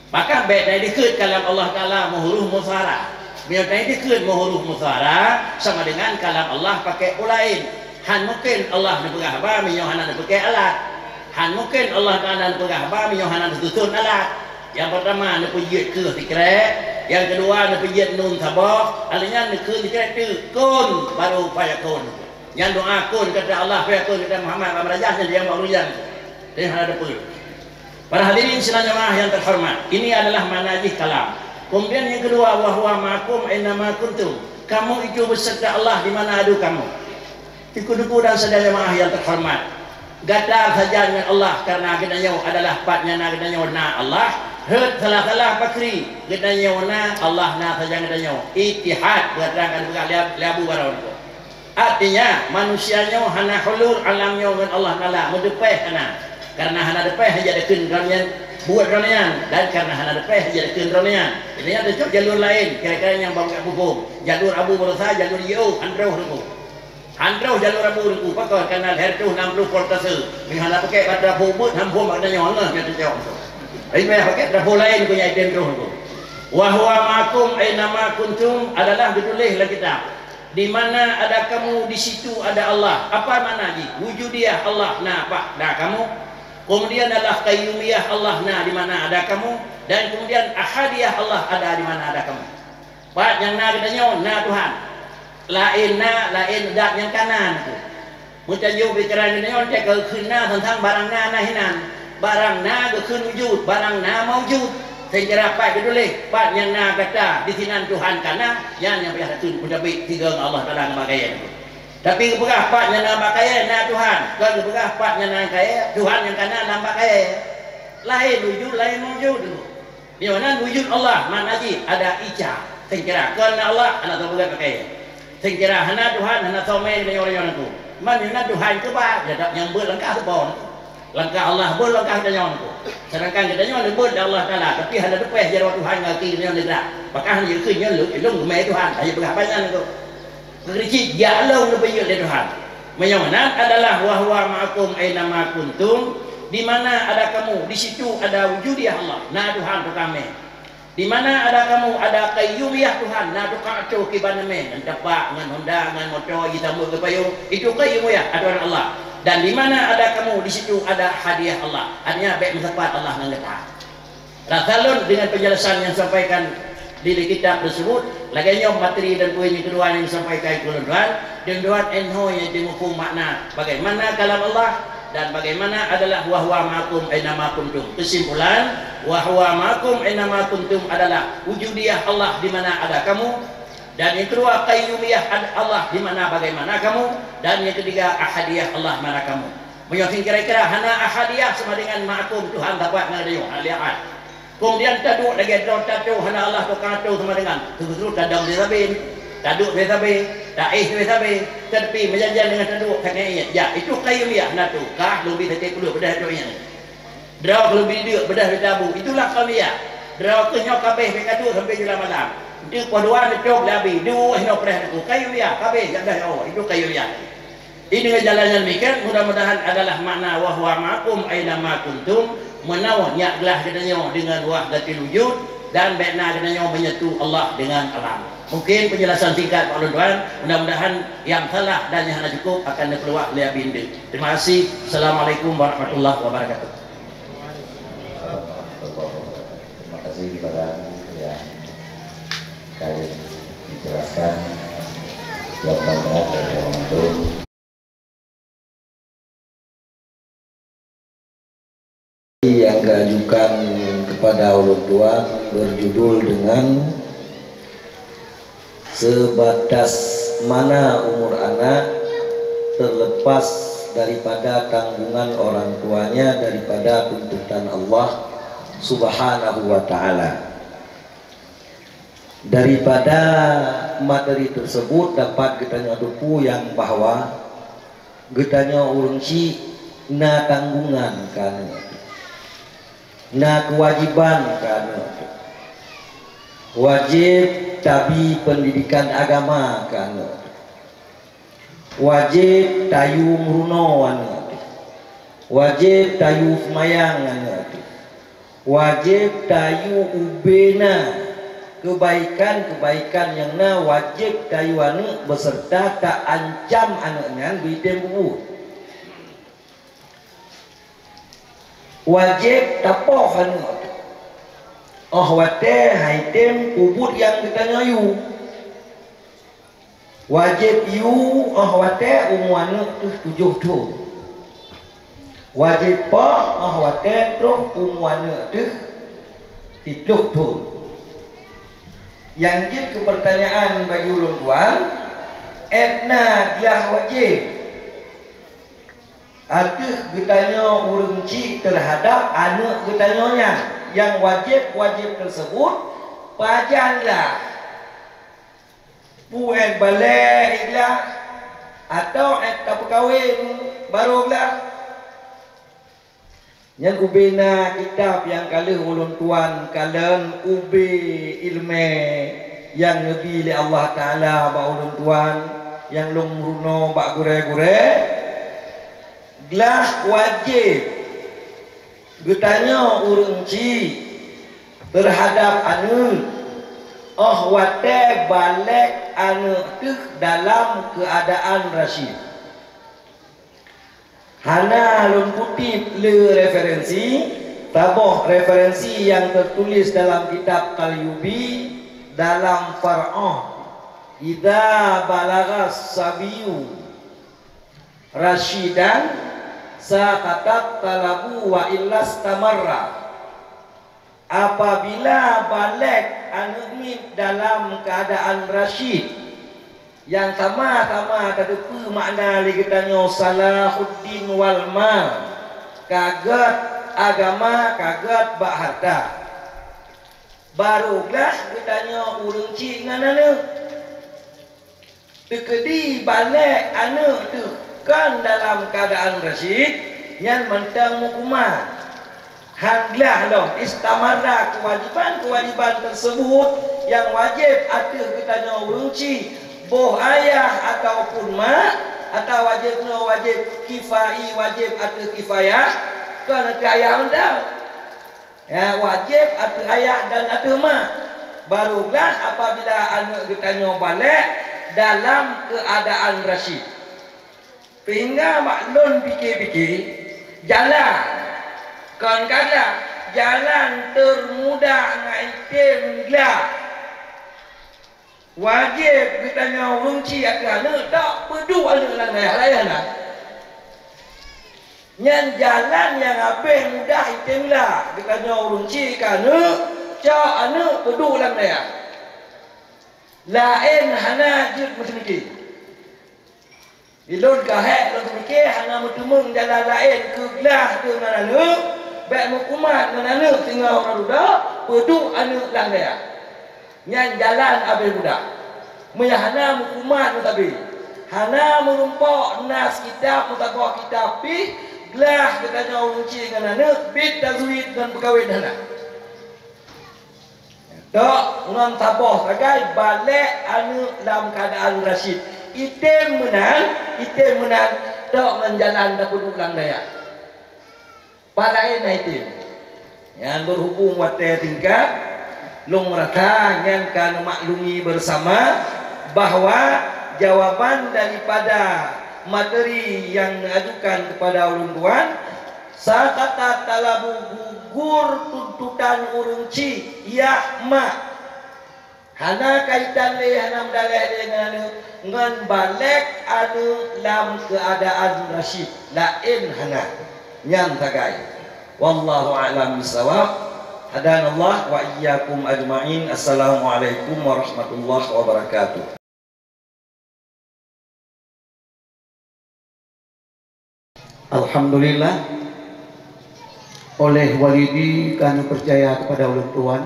Maka baik dari dikut kalam Allah Taala huruf musara. Bila dari dikut huruf musara sama dengan kalam Allah pakai ulain. Han mungkin Allah nak perah apa minyo hana nak pakai alat. Han mungkin Allah Taala nak perah apa minyo hana nak tutun alat. Yang pertama nak pejit ke dikrek, yang kedua nak pejit nun sabah, artinya nak ke dikrek tu kun baru fayakun. Yang doa kun kata Allah fayakun kata Muhammad Raja yang makrujan. Dia ada pun. Para hadirin sekalian yang terhormat, ini adalah manajih kalam. Kemudian yang kedua wahwa ma'akum aina ma kuntum. Kamu itu beserta Allah di mana ada kamu. Iku-iku dan saudara jemaah yang terhormat. Gatar saja dengan Allah karena kenanya adalah patnya na kenanya na Allah. Herd salah-salah pakri kenanya na Allah na saja kenanya. Ittihad berangkat labu barau itu. Artinya manusianya hana hulul alamnya dengan Allah Taala mendepeh kana. Karena hana depeh aja dekeun kalian buat kalian dan karena hana depeh aja dekeun kalian. Ini ada jalur lain kira-kira yang bangga hukum. Jalur Abu Bursa, jalur Yau, Androh hukum. Androh jalur Abu hukum pakai kanal hertu 60 voltase. Mihana pakai pada bubut hampur maknanya Allah kata jawab. Ini pakai drapo lain punya identitas hukum. Wa huwa ma'akum aina ma kuntum adalah ditulis dalam kitab. Di mana ada kamu di situ ada Allah. Apa makna ji? Wujudiyah Allah. Nah, apa? Nah kamu. Kemudian adalah qayyumiyah Allah. Nah, di mana ada kamu? Dan kemudian ahadiyah Allah ada di mana ada kamu. Pak yang na katanya, nah Tuhan. Lain na, lain dak yang kanan tu. Mutajuk bicara katanya, cek kekhina tentang barang na nahinan. Barang na kekhun wujud, barang na mawujud. Sehingga apa itu boleh? Pak yang na kata di sinan Tuhan kana, yang payah tu mencapai tiga Allah Taala ngabagai itu. Tapi berah pak yang nampak kaya na Tuhan. Kalau berah pak yang nampak kaya Tuhan yang kana nampak kaya. Lain wujud, lain wujud dulu. Di mana wujud Allah mana ji ada ija. Sehingga kerana Allah anak tahu berah kaya. Sehingga hana Tuhan hana tahu main dengan orang-orang itu. Mana Tuhan ke bah yang berlangkah sebon. Langkah Allah berlangkah dengan itu. Sedangkan kita nyon ber Allah Taala tapi hana depeh jadi Tuhan ngerti dengan negara. Maka hanya kenyang lu mai Tuhan aja berah banyak itu. Kericik jalong lebih dari Tuhan. Yang mana adalah wahwa ma'akum aina ma kuntum. Di mana ada kamu, di situ ada wujudiyah Allah. Nah Tuhan tu kami. Di mana ada kamu, ada qayyumiyah Tuhan. Nah tu kacau kibaname, dapat dengan Honda, dengan motor, kita ke payung. Itu qayyumiyah aturan Allah. Dan di mana ada kamu, di situ ada hadiah Allah. Artinya baik mendapat Allah mengetah. Rasulullah dengan penjelasan yang disampaikan di kitab tersebut laganya materi dan poin yang kedua yang disampaikan tuan-tuan dan tuan enho yang dimufhum makna bagaimana kalam Allah dan bagaimana adalah wahwa ma'akum aina ma kuntum. Kesimpulan wahwa ma'akum aina ma kuntum adalah wujudiyah Allah di mana ada kamu, dan yang kedua qayyumiyah Allah di mana bagaimana kamu, dan yang ketiga ahadiyah Allah mana kamu. Menyokong kira-kira hana ahadiyah sama dengan ma'akum Tuhan dapat ngadayo aliyah. Kemudian taduk lagi taduk hana Allah tu kata sama dengan terus tadang desabin, taduk desabin, taih desabin, tapi menjanjian dengan taduk kakek ya itu qayyumiyah natu kah lebih tetek dulu bedah doanya. Draw lebih dia bedah tabu itulah qayyumiyah. Draw kenyok kabeh bekadu sampai jula malam. Itu paduan itu lebih dua hino preh itu kayu ya, kabe jadah oh itu kayu ya. Ini dengan jalannya demikian mudah-mudahan adalah makna wa huwa ma'akum aina ma kuntum menawa nyaklah katanya dengan wahdatul wujud dan benar katanya menyentuh Allah dengan alam. Mungkin penjelasan singkat Pak Tuan, mudah-mudahan yang salah dan yang cukup akan keluar lebih indah. Terima kasih. Assalamualaikum warahmatullahi wabarakatuh. Terima kasih kepada yang kalian dijelaskan jawaban benar dari orang itu. Yang diajukan kepada Allah Tuhan berjudul dengan sebatas mana umur anak terlepas daripada tanggungan orang tuanya daripada tuntutan Allah Subhanahu wa ta'ala. Daripada materi tersebut dapat kita nyatupu yang bahwa getanya urang si na tanggungan kan, na kewajiban kan, wajib tapi pendidikan agama kan, wajib tayu meruno wajib tayu semayang wajib tayu ubena kebaikan-kebaikan yang na wajib tayu anu beserta tak ancam anaknya bitembu wajib tapoh anu oh wate haitem kubut yang kita nyayu wajib yu oh wate umuanu tujuh tu wajib po oh wate terus umuanu tujuh tu. Yang jadi pertanyaan bagi ulun tuan, etna dia wajib artinya getanya urang ci terhadap anak getanya yang wajib tersebut pajanlah buat balik lah atau tak berkahwin barulah yang ubena kitab yang kala ulun tuan kalian ubi ilmu yang lebih li Allah Ta'ala ba ulun tuan yang lumruno ba gure-gure gelah wajib getanya urang ci terhadap anu oh wate balik anu tu dalam keadaan rasyid. Hana lun kutip le referensi taboh referensi yang tertulis dalam kitab Qalyubi dalam Far'ah idza balagas sabiyu rasyidan saqatat talabu wa illas tamarra. Apabila balik anak ni dalam keadaan rasyid yang sama-sama terdepu makna lagi tanya salahuddin wal mal kaget agama kaget bak harta barulah ditanya urang ci nganana tekedi balik anak tu kan dalam keadaan rasyid yang mentang hukuman handlah loh istamarra kewajiban tersebut yang wajib ada ditanya urang ci boh ayah ataupun mak atau wajib kifai wajib atau kifayah kan ada ayah undang ya wajib atau ayah dan atau mak barulah apabila anak ditanya balik dalam keadaan rasyid sehingga maklum fikir-fikir jalan kadang-kadang jalan termudah ngaitim gelap wajib ditanya urang ci akan tak perlu ada lang layan lah. Nyan jalan yang habis mudah itimlah ditanya urang ci kan cak anu perlu lang layan. Lain hana jid macam ni. Ilun kahek lu mikir hana mutumung jalan lain ke gelah ke mana baik mukumat mana tinggal orang dah perlu anu lang layan. Yang jalan habis mudah menyahana hukuman tapi hana merumpok nas kitab mutabawa kitab pi gelah katanya urang ci dengan anak bid tazwid dan berkahwin hana Dok ngan tabah sagai balik anu dalam keadaan rasyid. Item menang dok ngan jalan dapat ulang daya. Palai na item. Yang berhubung wate tingkat long mereka yang kan maklumi bersama bahwa jawaban daripada materi yang diajukan kepada ulun tuan sakata talabu gugur tuntutan urung ci ya mak hana kaitan le hana daleh dengan ngan balik anu dalam keadaan rasyid lain hana nyang tagai wallahu a'lam bisawab hadanallah wa iyyakum ajma'in. Assalamualaikum warahmatullahi wabarakatuh. Alhamdulillah oleh walidi kami percaya kepada ulun tuan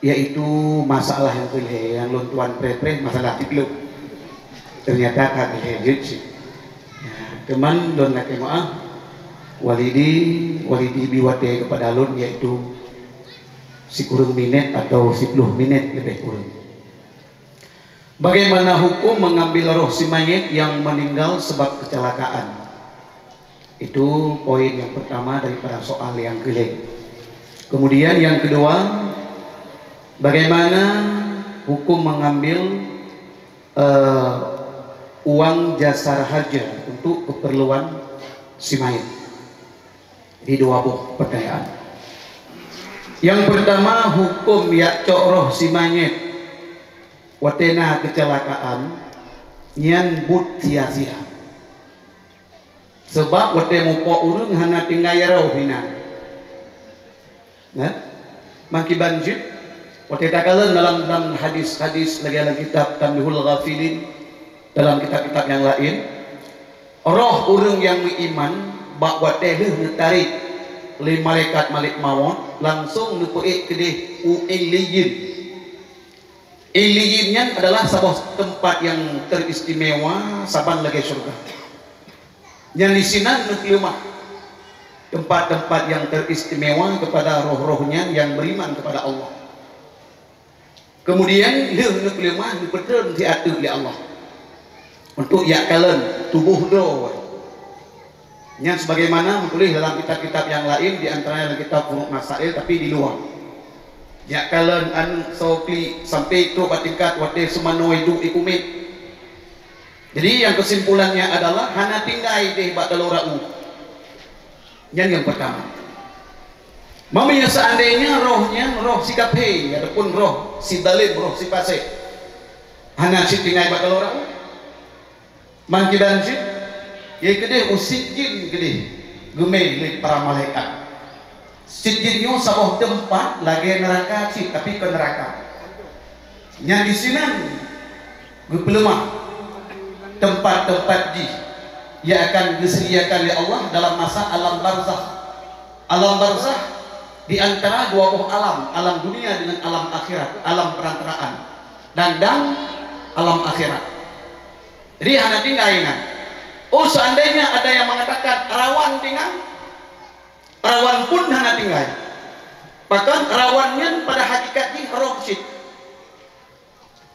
yaitu masalah yang pilih yang ulun tuan pre-pre masalah tiklu ternyata kami hejit sih teman don nak maaf walidi biwate kepada ulun yaitu si kurang minit atau 10 minit lebih kurang. Bagaimana hukum mengambil roh si mayit yang meninggal sebab kecelakaan? Itu poin yang pertama daripada soal yang kelima. Kemudian yang kedua, bagaimana hukum mengambil uang jasa haja untuk keperluan si mayit? Di dua buah pertanyaan. Yang pertama, hukum ya cok roh si mayit watena kecelakaan nyan but sia-sia. Sebab wate mupo urung hana tinggal roh hina. Nah, mangki banjir wate takalan dalam hadis-hadis lagi dalam kitab Tanbihul Ghafilin, dalam kitab-kitab yang lain, roh urung yang beriman bak wate ngetarik le malaikat malik maut langsung nupuik kedih uiliyin. Iliyinnya adalah sebuah tempat yang teristimewa saban lagi surga. Yang di sini nuklima tempat-tempat yang teristimewa kepada roh-rohnya yang beriman kepada Allah. Kemudian nuklima dipertun diatur oleh Allah untuk yakalen tubuh doa. Yang sebagaimana menulis dalam kitab-kitab yang lain, di antaranya dalam kitab Furuq Masail, tapi di luar. Ya kalian an sokli sampai itu tingkat wate semano hidup ikumit. Jadi yang kesimpulannya adalah hana tinggai deh batalorau. Yang pertama. Mamanya seandainya rohnya roh sikap hei ataupun roh si dalim roh si pasek. Hana si tinggai batalorau. Mangkidan si ya kedeh usijin kedeh gemei para malaikat. Sijinnya sebuah tempat lagi neraka sih tapi ke neraka. Yang di sini gepelemah tempat-tempat yang akan disediakan oleh Allah dalam masa alam barzakh. Alam barzakh di antara dua buah alam dunia dengan alam akhirat, alam perantaraan dan alam akhirat. Jadi hanya tinggal ingat. Oh seandainya ada yang mengatakan rawan tinggal, rawan pun hanya tinggal. Bahkan rawannya pada hakikatnya roh syid.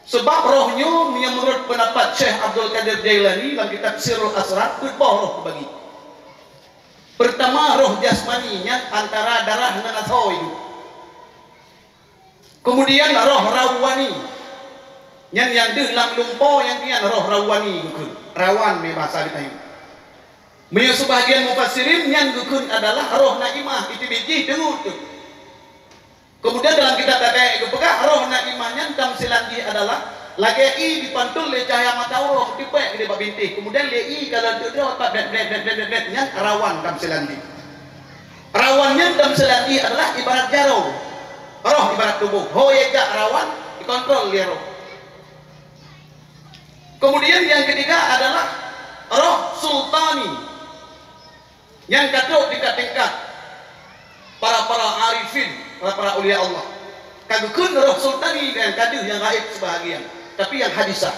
Sebab rohnya menurut pendapat Syekh Abdul Qadir Jailani dalam kitab Sirrul Asrar berbau roh bagi. Pertama roh jasmaninya antara darah dan asau itu. Kemudian roh rawani yang dalam lumpur yang dia roh rawani gukun. Rawan bahasa kita ini. Menurut sebahagian mufassirin yang gukun adalah roh naimah itu biji dengut. Kemudian dalam kitab Takai Gepeka roh naimahnya tamsilan dia adalah lagi dipantul oleh cahaya mata roh dipek di bab bintik. Kemudian lei kalau dia otak nya rawan tamsilan dia. Rawannya tamsilan dia adalah ibarat jarum. Roh ibarat tubuh. Hoyega rawan dikontrol dia roh. Kemudian yang ketiga adalah roh sultani yang katuk tingkat-tingkat para arifin, para ulia Allah. Kagukun roh sultani dan kaduh yang gaib sebahagian, tapi yang hadisah.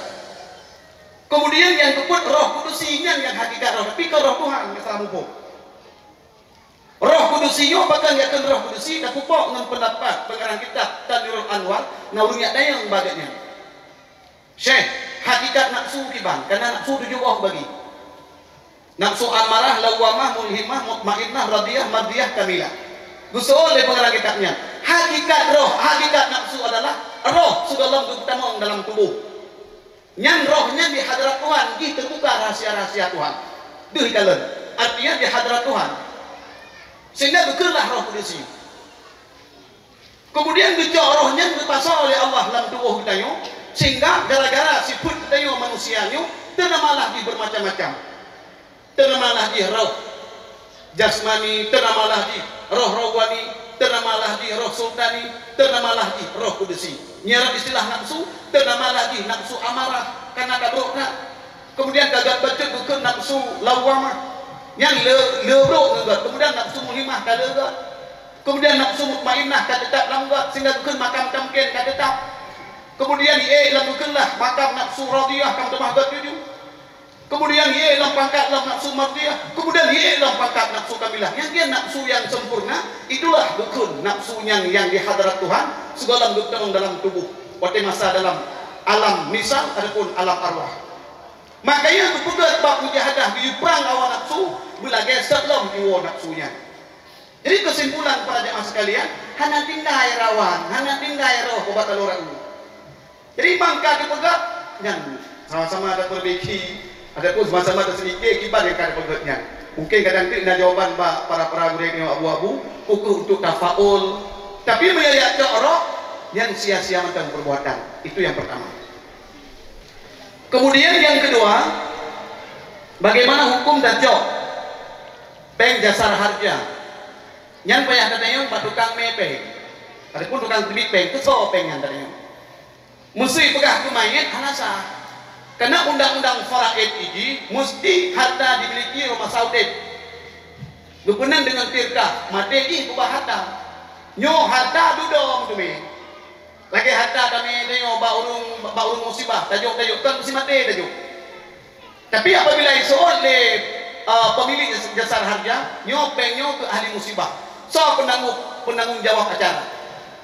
Kemudian yang keput roh kudusinya yang hakikat roh, tapi ke roh Tuhan yang salah mumpung. Roh kudusiyo bakal yakin roh kudusi dah pupuk dengan pendapat pengarang kitab Tanwirul Anwar naurunyak dayang bagainya. Syekh, hakikat nafsu kiban, karena nafsu tujuh Allah bagi. Nafsu amarah, lawamah, mulhimah, mutmainnah, radiyah, mardiyah, kamilah. Gusul oleh pengarang kitabnya. Hakikat roh, hakikat nafsu adalah roh sudah dalam dalam tubuh. Yang rohnya di hadirat Tuhan, di terbuka rahasia-rahasia Tuhan. Duh kalian, artinya di hadirat Tuhan. Sehingga bekerlah roh kudusi. Kemudian gejok rohnya dipasang oleh Allah dalam tubuh kita, sehingga gara-gara sifat kita manusianya ternamalah di bermacam-macam. Ternamalah di roh jasmani, ternamalah di roh rohani, ternamalah di roh sultani, ternamalah di roh kudusi. Nyerap istilah nafsu, ternamalah di nafsu amarah karena kabrokna. Kemudian kagak baca buku nafsu lawamah yang lebrok juga. Kemudian nafsu mulhimah kagak. Kemudian nafsu mutmainnah katetap langgat sehingga bukan makam tamkin katetap. Kemudian ia dalam bukanlah makam nafsu radiyah kam temah tujuh. Kemudian ia dalam pangkat dalam nafsu mardiyah. Kemudian ia dalam pangkat nafsu kamilah. Yang dia nafsu yang sempurna, itulah dukun nafsu yang di hadirat Tuhan segala dukun dalam tubuh. Waktu masa dalam alam misal ataupun alam arwah. Makanya berpegang bab mujahadah di perang lawan nafsu bila geser dalam jiwa nafsunya. Jadi kesimpulan para jemaah sekalian, hana tinggai rawan, hana tinggai roh obat alurang. Jadi bangka dipegang yang sama-sama ada perbaiki, ada pun sama-sama ada sedikit kibar yang ada pegatnya. Mungkin kadang kena jawaban para guru yang abu-abu, ukur untuk tafaul. Tapi melihat ke orang yang sia-sia tentang perbuatan, itu yang pertama. Kemudian yang kedua, bagaimana hukum dan job peng jasar harja. Yang payah katanya pak tukang mepeng, adapun tukang tebik peng kesel peng yang tadinya. Mesti pegah ke mayat hanasa. Karena undang-undang faraid ini mesti harta dimiliki rumah saudit. Berkenan dengan tirkah, mati ini kubah harta. Nyo harta duduk tu me. Lagi harta kami tengok baurung musibah, tajuk kan mesti mati tajuk. Tapi apabila isu oleh pemilik jasar harja, nyo pengyo ke ahli musibah. So penanggung jawab acara.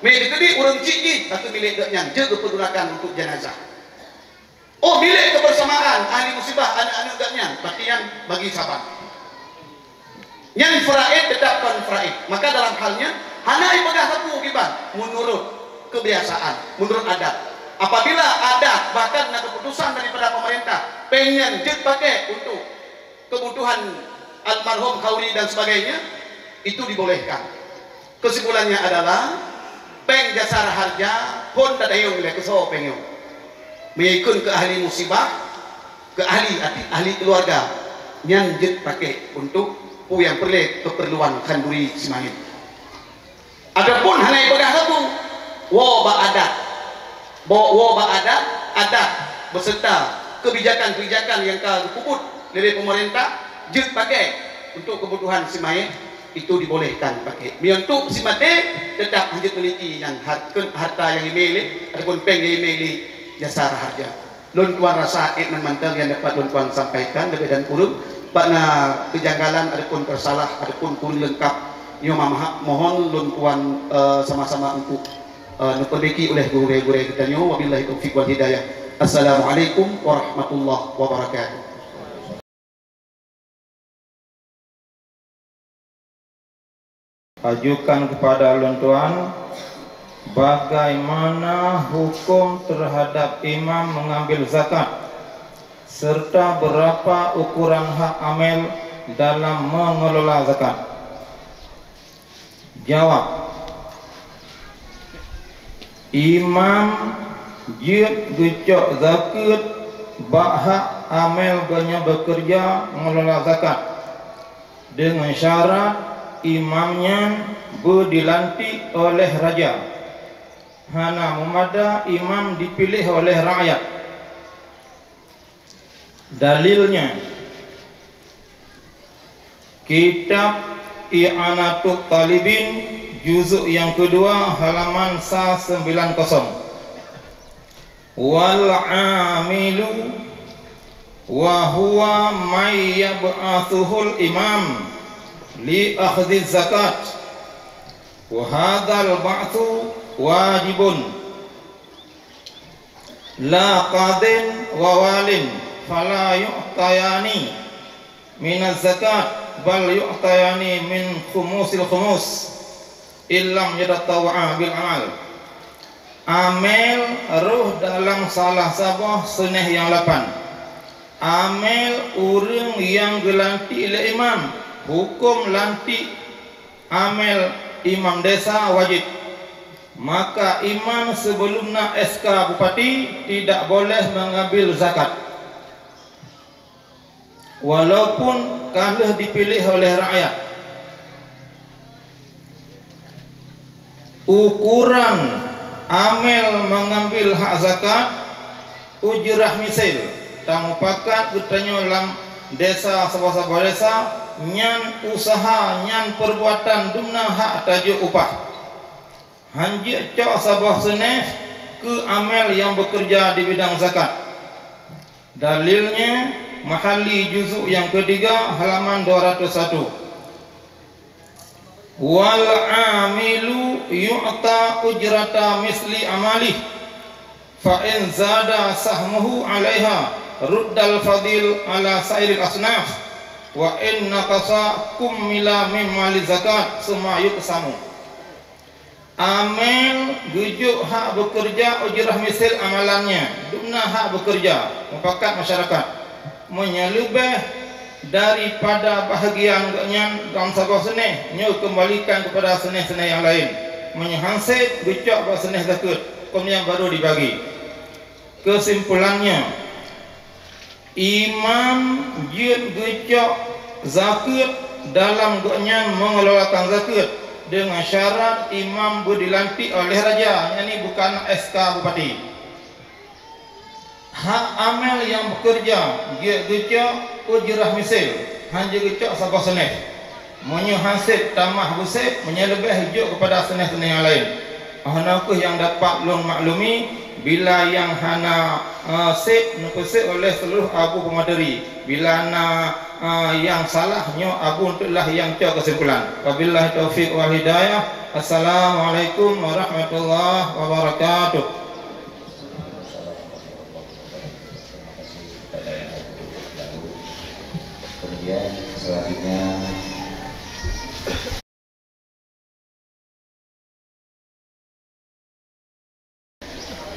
Milik tadi urang ciki, satu milik deknya jaga pergunakan untuk jenazah. Oh, milik kebersamaan ahli musibah anak-anak deknya, berarti yang bagi sahabat. Yang faraid tetapkan faraid. Maka dalam halnya hanai pegah satu kiban menurut kebiasaan, menurut adat. Apabila adat bahkan ada keputusan daripada pemerintah pengen jet pakai untuk kebutuhan almarhum kauli dan sebagainya, itu dibolehkan. Kesimpulannya adalah peng jasar harja pun tak ada yang kesal pengyo. Mengikut ke ahli musibah, ke ahli keluarga yang jet pakai untuk yang perlu keperluan kanduri semangit. Adapun hanai pegah satu wabah adat beserta kebijakan-kebijakan yang dikubut dari pemerintah jet pakai untuk kebutuhan semangit, itu dibolehkan pakai. Untuk si mati tetap hanya memiliki yang harta yang dimiliki ataupun peng yang dimiliki jasar harja. Lun tuan rasa iknan mantel yang dapat lun tuan sampaikan lebih dan kurang pada kejanggalan ataupun tersalah ataupun kurang lengkap. Yo mohon lun tuan sama-sama untuk diperbaiki oleh guru-guru kita nyo. Wabillahi taufiq wal hidayah. Assalamualaikum warahmatullahi wabarakatuh. Ajukan kepada luntuan bagaimana hukum terhadap imam mengambil zakat serta berapa ukuran hak amil dalam mengelola zakat. Jawab, imam jid gecok zakat bak hak amil banyak bekerja mengelola zakat dengan syarat imamnya dilantik oleh raja. Hana memada imam dipilih oleh rakyat. Dalilnya kitab I'anatul Talibin juzuk yang kedua halaman 190. Wal amilu wa huwa may yab'athuhul imam li akhdhi zakat wa hadzal ba'thu wajibun la qadin wa walin fala yu'tayani min az-zakat bal yu'tayani min khumusil khumus illam yatatawwa'a bil amal. Amel ruh dalam salah sabah sunnah yang 8. Amel urang yang gelanti oleh imam, hukum lantik amel imam desa wajib. Maka imam sebelum nak SK bupati tidak boleh mengambil zakat, walaupun kalau dipilih oleh rakyat. Ukuran amel mengambil hak zakat ujrah misil tamu pakat bertanya dalam desa sabah-sabah desa nyan usaha nyan perbuatan dumna hak tajuk upah hanjik cok sabah seneh ke amel yang bekerja di bidang zakat. Dalilnya Mahali juzuk yang ketiga halaman 201. Wal amilu yu'ta ujrata misli amalih fa in zada sahmuhu 'alaiha ruddal fadil ala sairil asnaf wa in naqasa kummila min mali zakat summa yuqsamu. Amel gujuk hak bekerja ujrah misil amalannya dumna hak bekerja mufakat masyarakat menyelebih daripada bahagian gaknya dalam sabah seneh nyo kembalikan kepada seneh-seneh yang lain menyehansip gujuk bah seneh zakat kemudian baru dibagi. Kesimpulannya imam jin gujuk zakat dalam gaknya mengelolakan zakat dengan syarat imam dilantik oleh raja, ini bukan SK bupati. Hak amel yang bekerja dia gecok ujrah misil hanya gecok sabah seneh menyehansip tamah busik menyelebih hijuk kepada seneh-seneh yang lain. Ahnakuh yang dapat lun maklumi bila yang hana sip nupusik oleh seluruh abu pemaderi, bila na yang salahnya abu untuklah yang cok kesimpulan. Wabillahi taufiq wal hidayah. Assalamualaikum warahmatullahi wabarakatuh. Kemudian selanjutnya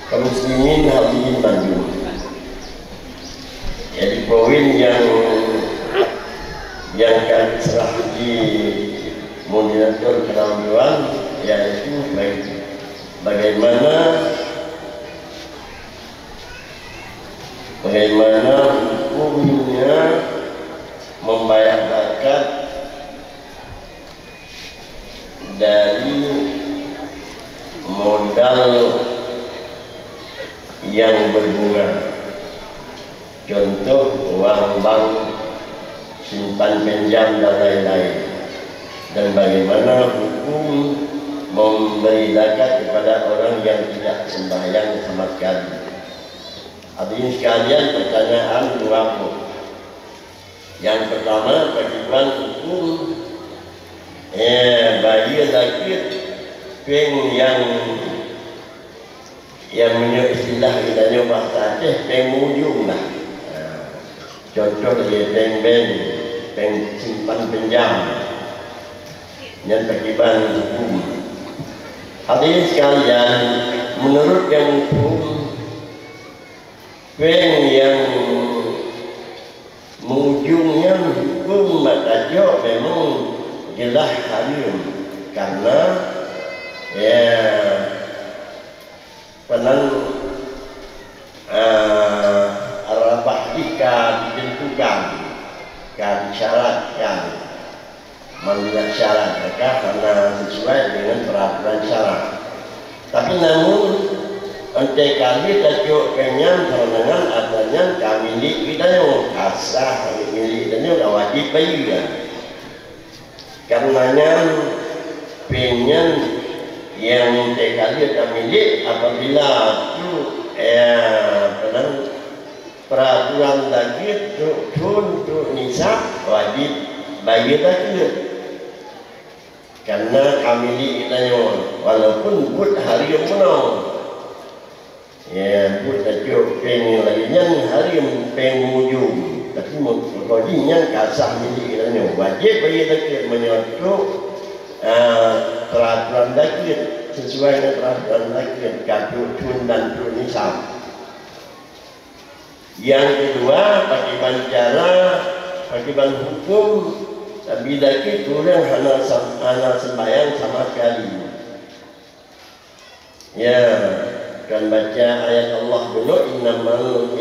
kaum muslimin hadirin Bandung. Jadi poin yang kami serah di moderator kerawuan yaitu bagaimana hukumnya membayar zakat dari modal yang berbunga, contoh uang bank, simpan pinjam dan lain-lain, dan bagaimana hukum memberi zakat kepada orang yang tidak sembahyang sama sekali. Hadirin sekalian, pertanyaan dua. Yang pertama, bagaimana hukum bayar zakat yang punya istilah kita nyoba bahasa Aceh pengujung lah. Contoh dia peng simpan pinjam yang terlibat hukum. Hadirin sekalian, menurut yang hukum peng yang mujungnya hukum matajo memang jelas haram karena penan arabah jika ditentukan kan disyaratkan melihat syarat mereka karena sesuai dengan peraturan syarat. Tapi namun antai kali tajuk kenyang dengan adanya kami kita yang kasah milik dan yang wajib bayar. Karenanya penyen yang tekali milik apabila itu peraturan lagi untuk nisab wajib bayar lagi karena kami ditanya walaupun but hari yang menang ya but tajuk peng lainnya hari yang peng mujung tapi mengkodinya kasah milik ditanya wajib bagi takut menyatu peraturan takut sesuai dengan peraturan takut kadut tun dan tun nisab. Yang kedua bagaimana cara bagaimana hukum bila kita orang hana sembahyang sama sekali. Ya, kan baca ayat Allah dulu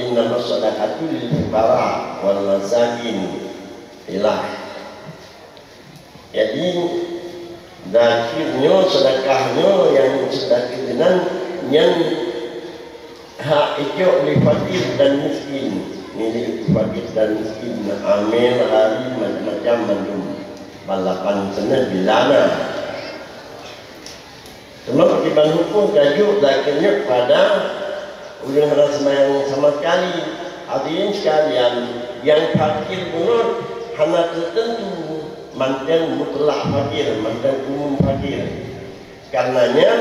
innamas shadaqatu lil fuqara wal masakin ilah. Jadi dakirnya sedekahnya yang sedekah dengan yang hak itu li fakir dan miskin. Ini fakir dan miskin amil hari macam-macam belum balapan sana bilana. Semua pertimbangan hukum tajuk zakirnya pada orang harus sembahyang sama sekali. Hadirin sekalian, yang fakir menurut hanya tertentu mantan mutlak fakir, mantan umum fakir. Karenanya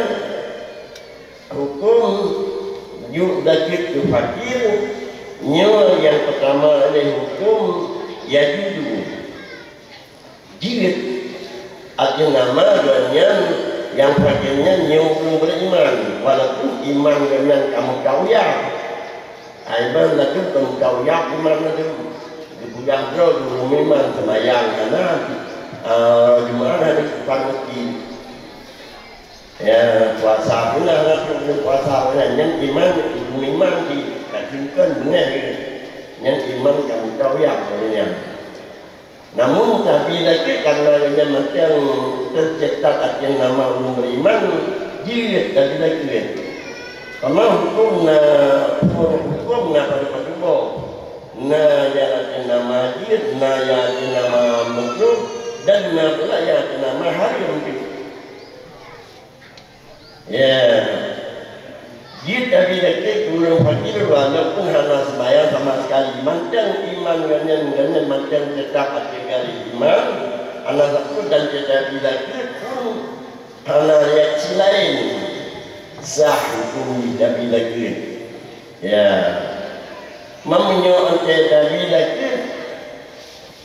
hukum yuk zakir tu fakir. Yang pertama adalah hukum yajudu jilid arti nama yang fakirnya nyuruh beriman walaupun iman dengan kamu kawyak iman lagi kamu kawyak iman lagi dibuang terus dulu iman semayang karena gimana ada panggi ya puasa pun ada puasa yang iman di katakan benar yang iman kamu tahu yang sebenarnya. Namun tapi lagi karena dia macam tercetak atas nama orang beriman jilid dari lagi. Karena hukum pada kedua na yang nama jilid, na yang nama makhluk dan na pula yang nama hari mungkin. Ya. Jika bila kita orang fakir walaupun hanya sembahyang sama sekali macam iman dengan macam tetap ada kali iman anak satu dan tidak bila kita hanya reaksi lain sah hukum tidak bila kita ya memunyok tidak bila kita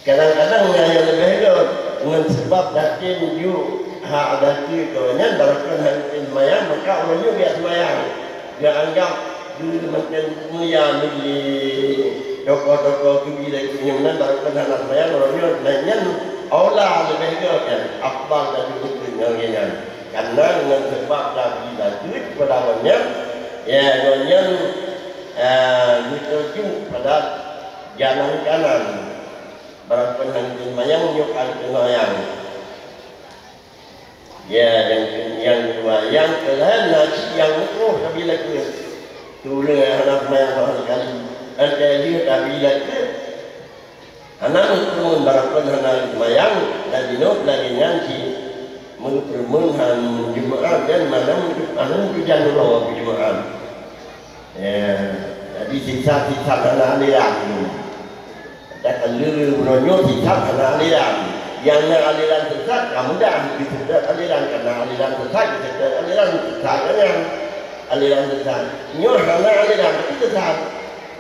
kadang-kadang yang lebih hidup dengan sebab dakin you hak dakin kawannya barakan hal sembahyang maka orang you biar sembahyang. Dia anggap dulu macam mulia di toko-toko kebila kenyamanan baru anak saya orangnya lainnya Allah lebih kan afdal dari buku yang ini karena dengan sebab dari duit pada awalnya ya orangnya dituju pada jalan kanan baru yang menyukai kenyang ya yang kedua yang kelain nasi yang makruh kabila ke turun anak mayang sama sekali ada dia kabila ke anak turun barakan anak mayang dan dinot lagi nyanci mengumpulkan jemaah dan malam anak hujan dulu jemaah ya jadi sisa-sisa anak aliran ada keluru menonyot sisa anak aliran yang aliran sesat kamu dah disebut aliran karena aliran sesat disebut aliran sesat kan aliran sesat nyor karena aliran itu sesat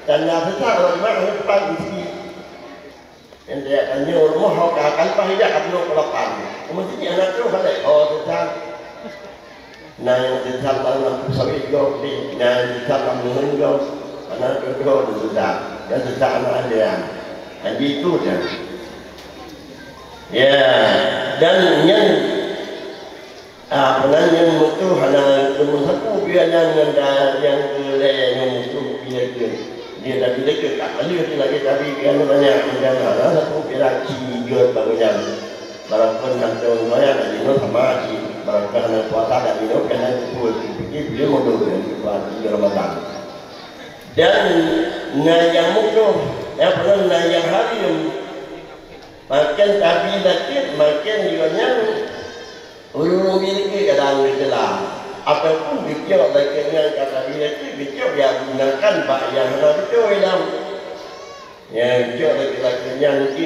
dan yang sesat orang mana depan isi yang dia tanya rumah hok akan pahijak abnu kelapan mestinya anak tu balik oh sesat nah yang sesat dalam sawit go nah yang sesat dalam menunggu anak tu sesat dan sesat anak aliran dan itu dah. Ya, dan yang yang itu hanya satu biaya yang kelai yang itu biaya dia dah bila ke tak boleh lagi tapi kan banyak menjana satu biaya ciut bangunnya barangkali nanti orang ada di sama si barangkali puasa ada di kan itu pergi beli modal di Ramadan dan yang musuh yang hari makin tapi dakit makin juga ulung miliki kadang dalam apapun bicara dakitnya kata dia itu bicara yang gunakan yang harus dalam ya bicara dakitnya nanti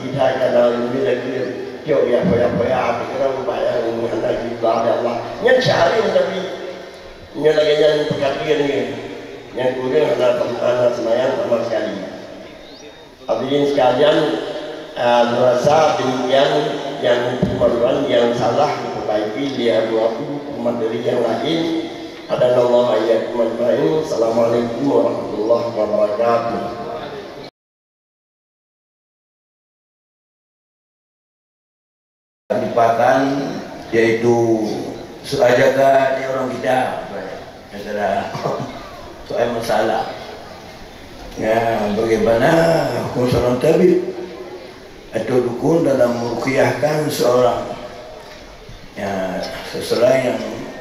kita kadang miliki Jauh ya foya-foya pikiran bayang mengenai ibadah Allah. Yang syahari tapi yang lagi yang perhatian ni, yang kurang anak semayang sama sekali. Hadirin sekalian, merasa demikian yang keperluan yang salah diperbaiki dia buat materi yang lain. Ada Allah ayat majma'in. Assalamualaikum warahmatullahi wabarakatuh. Dipakan yaitu seajaga di orang kita antara soal masalah ya bagaimana hukum seorang tabib atau dukun dalam meruqyahkan seorang ya seseorang yang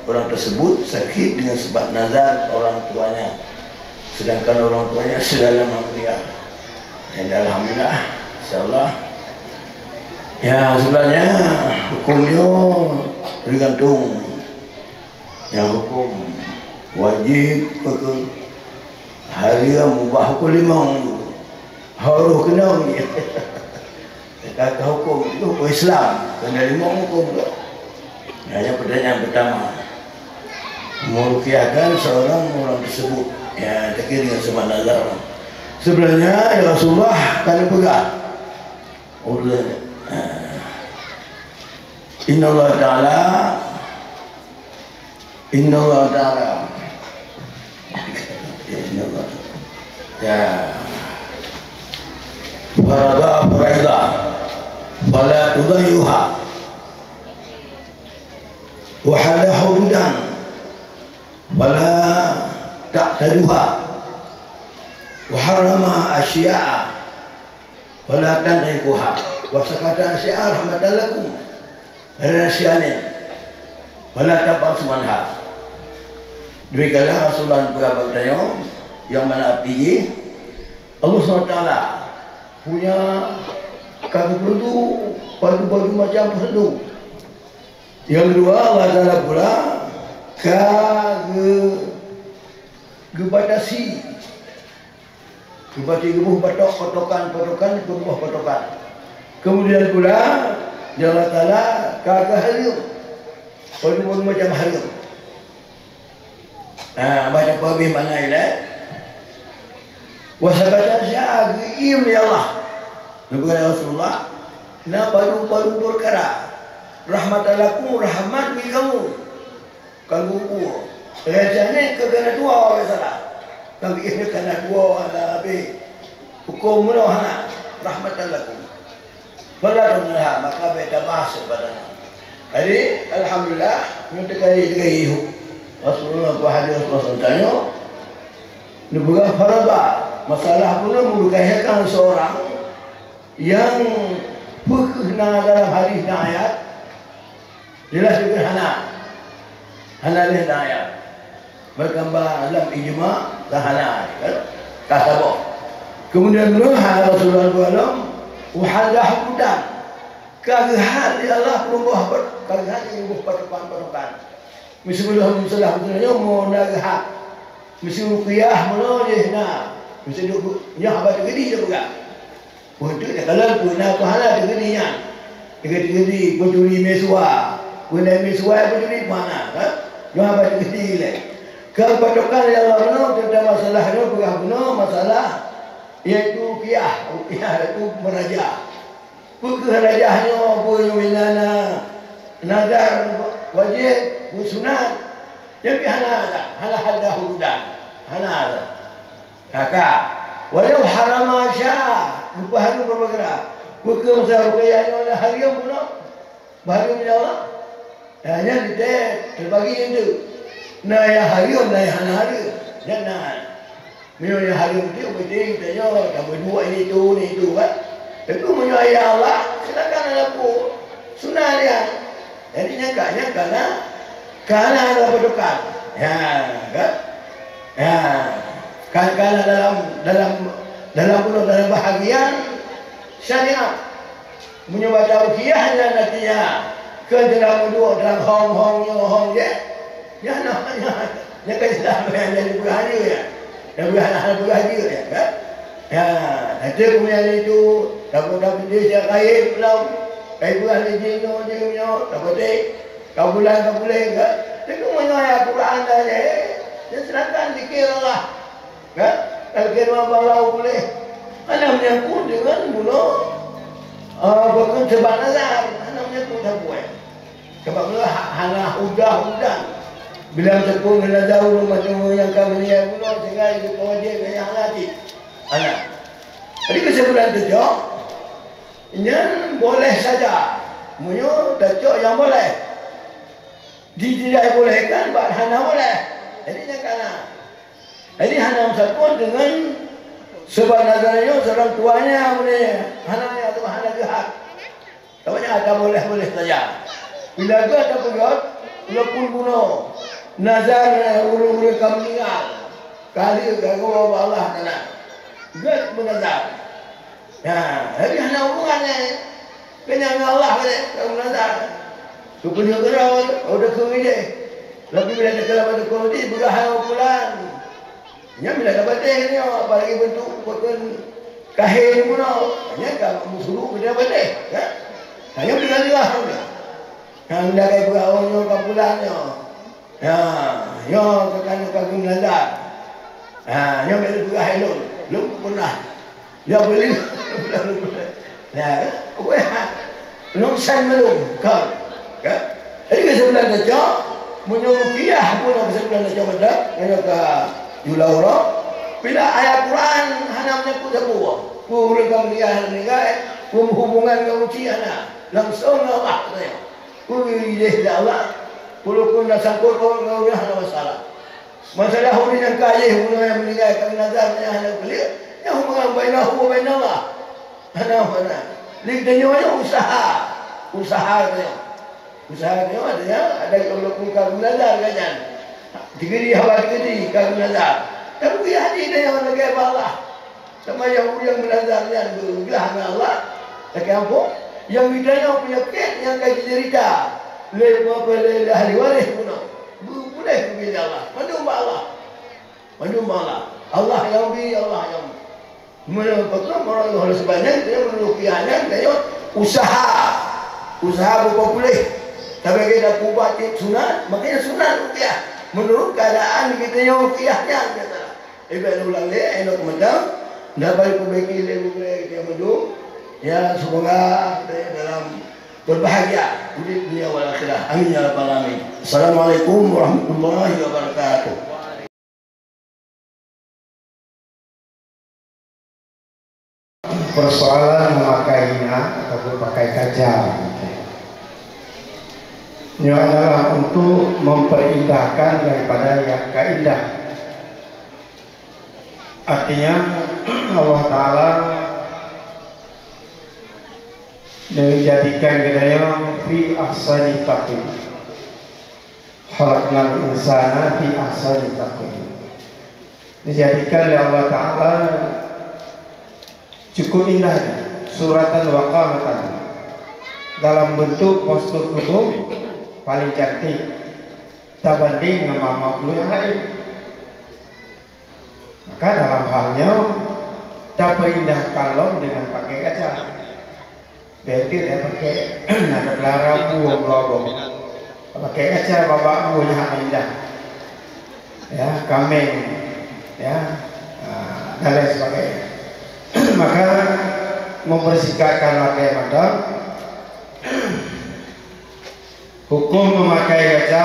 orang tersebut sakit dengan sebab nazar orang tuanya, sedangkan orang tuanya sudah lama meninggal. Dan alhamdulillah, insyaallah ya sebenarnya hukumnya tergantung yang hukum wajib ke hari yang mubah hukum limang harus kena ni kata hukum itu hukum Islam kena limang hukum tu. Hanya pertanyaan pertama, meruqyahkan seorang orang tersebut ya terkait dengan sebab nazar. Sebenarnya ya Rasulullah kalau pegang Inna Allah Ta'ala Inna Allah ya farada faraidah fala tudayyuha wa hada hududan fala ta'taduha wa harama asya'a fala tanhikuha wa sakata asya'a rahmatan lakum rahasianin wala tabas manha. Demikianlah Rasulullah berkata yang mana artinya Allah SWT punya kagak perlu padu-padu macam perlu. Yang kedua Allah Ta'ala pula kagak batasi gebuh potokan kemudian pula Allah Ta'ala kagak halu padu-padu macam halu. Baca babih mana ini wasabata sya'agim ya Allah Nabi Rasulullah na baru-baru perkara rahmatallakum rahmat bagi kamu kangguku rajanya kegana dua orang salah kami ini kena dua ala abi hukum menolohana rahmatallakum baladunlah maka beda bahasa badana jadi alhamdulillah minta kali Rasulullah hadis Rasul tanya dibuka farada masalah pula meruqyahkan seorang yang berkena dalam hadis dan ayat jelas sederhana halal dan ayat berkembang dalam ijma' dan halal kasabah kemudian Rasulullah SAW wahadah hudan kagahan di Allah perubah kagahan di patokan mesti belum salah betulnya mau nagah mesti ruqyah menoloh nah mesti nya apa gede juga untuk kalau guna pahala gede-nya gede berduri mesua guna mesua berduri mana kan nya apa gede le kalau patokan yang Allah tentang masalahnya bukan masalah yaitu ruqyah itu meraja bukan rajahnya punya winana nazar wajib sunat jadi halal hudan halal kakak walau haram sya lupa harum bergerak bukan saya ruqyahnya oleh harian pun baru Allah hanya dia terbagi itu nah ya harian nah halal jangan minum yang harian itu betul tanya tak berdua ini itu kan itu menyayang Allah silakan aku sunat dia jadi nyangkanya karena ada pedokan ya kan ya karena dalam bahagian syariat menyebabkan ruqyahnya nantinya ke dalam dua dalam hong ya namanya keislam yang jadi berhaji ya dan berhaji ya kan ya nanti kemudian itu dapat dia kait belum bulan ni jino tak boleh. Kau bulan ke? Itu menyoya Quran dah je. Dia serahkan dikiralah. Kan? Kalau kira balau boleh. Mana menyangkut dengan bunuh. Bukan sebab nazar. Mana menyangkut tak buat. Sebab mula hana udah. Bila tepung kena jauh macam yang kami ni bunuh sehingga itu wajib yang hati. Anak. Jadi kesimpulan tu jauh. Ini boleh saja. Munyo dacok yang boleh. Tidak bolehkan, bak hana boleh. Jadi janganlah. Jadi hana pun dengan sebab nazarnya seorang tuanya boleh. Hana atau hana jahat. Tahunya ada boleh saja. Bila tu ada pegat, walaupun bunuh. Nazar ulu-ulu kamu meninggal. Kali gagal Allah kena. Gak menazar. Jadi hana hubungannya. Kenyang Allah boleh kamu nazar. Sukunya kerau, udah kau ini. Tapi bila dia kalau pada kau ini, berahal pulang. Nya bila dapat ni, apalagi bentuk bukan kahir pun. Nya kalau suruh dia boleh. Hanya dengan dia lah. Yang dah kaya berahal kau pulangnya. Ya, kekan kagum nazar. Nya bila berahal lu pernah. Dia boleh. Ya, boleh. Nongsan belum kau. Jadi kesimpulan saja, menyuruhiyah pun kesimpulan saja pada ke Yulaura. Bila ayat Quran hanya menyebut sebuah, kurang dia meninggal, hubungan dengan ujian langsung Allah katanya. Kuilih Allah, walaupun dah sangkut orang Allah ada masalah. Masalah hubungan yang kaya, hubungan yang meninggal kerana nazarnya hanya beliau, yang hubungan bainahu wa bain Allah. Mana? Lidahnya usaha katanya. Usaha dia ada kalau kagum nazar kan. Digeri hawa digeri kagum nazar. Tapi hati dia yang negara Allah. Sama yang menazarnya bergelah dengan Allah. Tak apa? Yang bidanya penyakit yang kaya cerita. Boleh ahli waris pun. Boleh bila Allah. Mandu Allah. Allah yang bi Allah yang merupakan orang yang sebanyak dia merupakan dia usaha bukan boleh. Tapi kita kubah sunat, makanya sunat rupiah. Menurut keadaan kita yang rupiahnya. Ibarat ulang dia, enak medang. Dapat perbaiki lebih dia mendung. Ya, semoga dalam berbahagia. Hidup dunia wal akhirah. Amin ya rabbal alamin. Assalamualaikum warahmatullahi wabarakatuh. Persoalan memakainya ataupun pakai kaca. Ini adalah untuk memperindahkan daripada yang keindah. Artinya Allah Ta'ala menjadikan kita fi ahsani taqwim. Khalaqnal insana fi ahsani taqwim. Dijadikan oleh Allah Ta'ala cukup indah, suratan wa qamatan, dalam bentuk postur tubuh paling cantik terbanding dengan makhluk yang lain. Maka dalam halnya tak perindah kalau dengan pakai kaca. Berarti dia pakai ada lara buang. Pakai kaca babak buahnya hak indah. Ya, kameng, ya, dan lain sebagainya. Maka membersihkan pakai mata. Hukum memakai kaca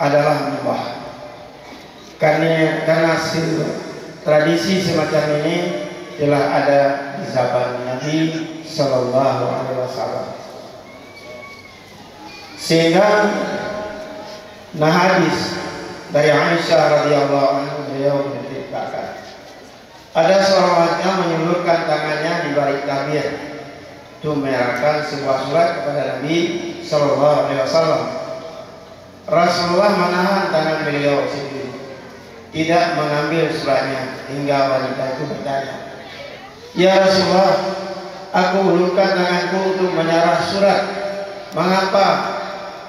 adalah mubah. Karena tradisi semacam ini telah ada di zaman Nabi Sallallahu Alaihi Wasallam. Sehingga hadis dari Aisyah radhiyallahu anha beliau menceritakan ada seorang wanita menyulurkan tangannya di balik tabir untuk menyerahkan sebuah surat kepada Nabi Sallallahu Alaihi Wasallam. Rasulullah menahan tangan beliau sendiri, tidak mengambil suratnya, hingga wanita itu bertanya, "Ya Rasulullah, aku ulurkan tanganku untuk menyerah surat. Mengapa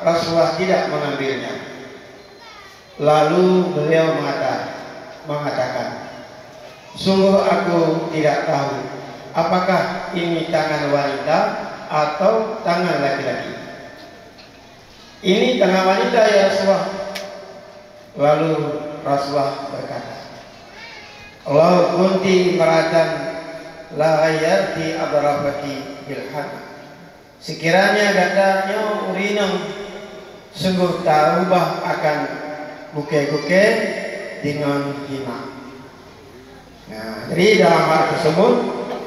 Rasulullah tidak mengambilnya?" Lalu beliau mengatakan, "Sungguh aku tidak tahu apakah ini tangan wanita atau tangan laki-laki. Ini tangan wanita ya Rasulullah. Lalu Rasulullah berkata, Allah kunti maratan la ayati abrafati bilhaq. Sekiranya katanya urinam sungguh tak ubah akan buke-buke dengan hina. Nah, jadi dalam hal tersebut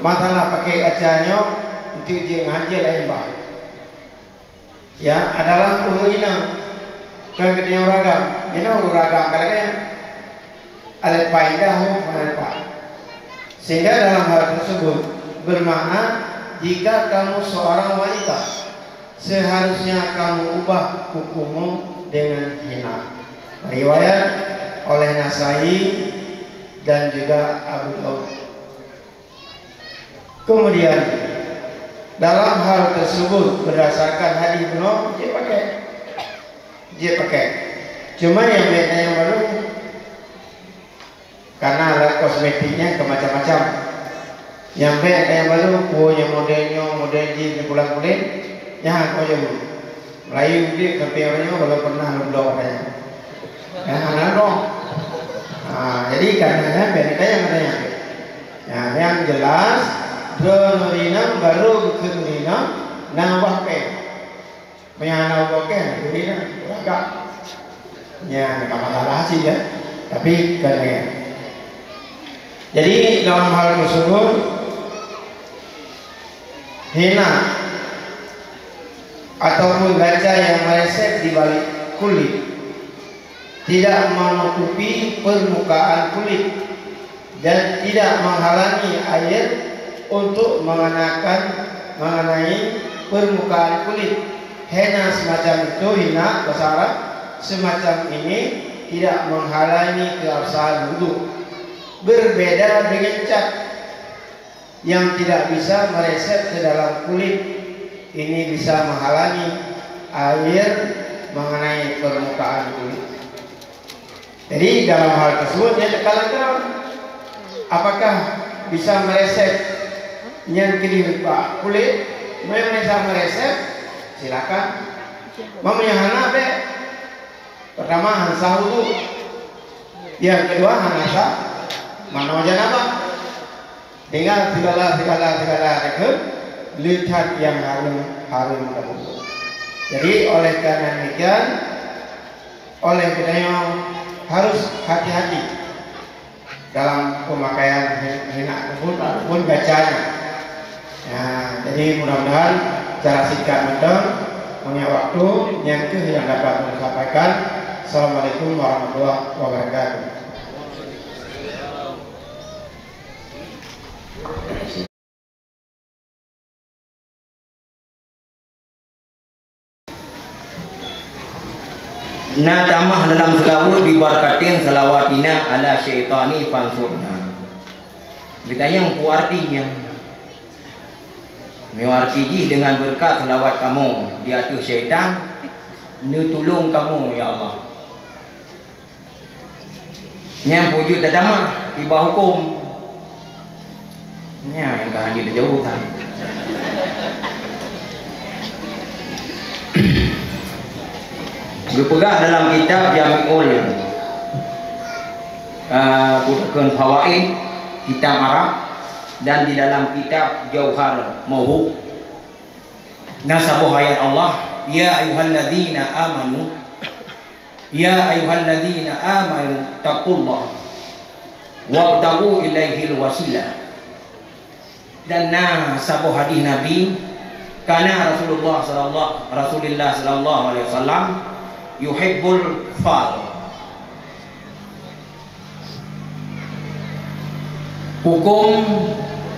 masalah pakai kacanya untuk dia ngaji lain bah. Ya adalah urinam kemudian ragam. Ini ragam kadang-kadang ada faedah manfaat. Sehingga dalam hal tersebut bermakna jika kamu seorang wanita seharusnya kamu ubah hukummu dengan hina. Riwayat oleh Nasai dan juga Abu Daud. Kemudian dalam hal tersebut berdasarkan hadis Ibnu dia pakai. Cuma yang beda yang baru karena alat kosmetiknya macam-macam. Yang beda yang baru punya model jeans pulang kulit, yang kau jauh. Melayu dia tapi orangnya kalau pernah belum ada. Yang mana dong? Jadi karena beda yang ada yang. Nah, yang jelas Donorina baru kemudian nambah ke, menambah ke, kemudian agak, ya nggak masalah sih ya, tapi karena. Jadi dalam hal tersebut hina ataupun gajah yang meresep di balik kulit tidak menutupi permukaan kulit dan tidak menghalangi air untuk mengenai permukaan kulit. Henna semacam itu, hina bahasa Arab semacam ini tidak menghalangi keabsahan wudu. Berbeda dengan cat yang tidak bisa meresep ke dalam kulit. Ini bisa menghalangi air mengenai permukaan kulit. Jadi dalam hal tersebut ya tekanan apakah bisa meresep yang kiri pak kulit, memang bisa meresep, silakan. Mamanya hana be. Pertama hansa wudu, yang kedua hanasa mana janabah. Tinggal segala dekat lihat yang harum dahulu. Jadi oleh karena demikian, oleh karena harus hati-hati dalam pemakaian hina pun gacanya. Nah, jadi mudah-mudahan cara singkat menteng punya waktu yang dapat disampaikan. Assalamualaikum warahmatullahi wabarakatuh. Na tamah dalam selawat dibarakatin salawatina ala syaitani fansurna. Ditanya apa artinya? Mewarti dengan berkat selawat kamu di atas syaitan, ni tolong kamu ya Allah. Yang wujud dadamah tiba hukum. Nya yang kan dia jauh kan. Berpegang dalam kitab Jami'ul Bukan Fawaid, kitab Arab, dan di dalam kitab Jauhar Mawhu nasabuh ayat Allah, ya ayyuhalladzina amanu taqullah wabtaghu ilaihil wasilah. Dan nasabuh hadis Nabi karena Rasulullah sallallahu alaihi wasallam yuhibbul fal. Hukum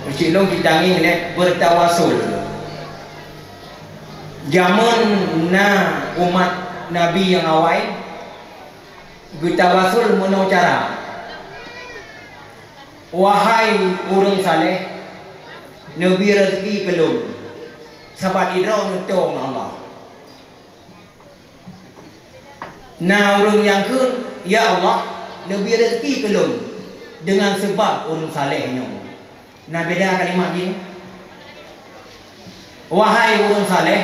Cilong kita ini bertawasul. Zaman umat Nabi yang awal bertawasul menurut cara. Wahai orang saleh, Nabi rezeki belum. Sahabat idrah nutong Allah. Orang yang ke, ya Allah, Nabi rezeki belum dengan sebab orang salehnya. Nah beda kalimat ini. Wahai orang saleh,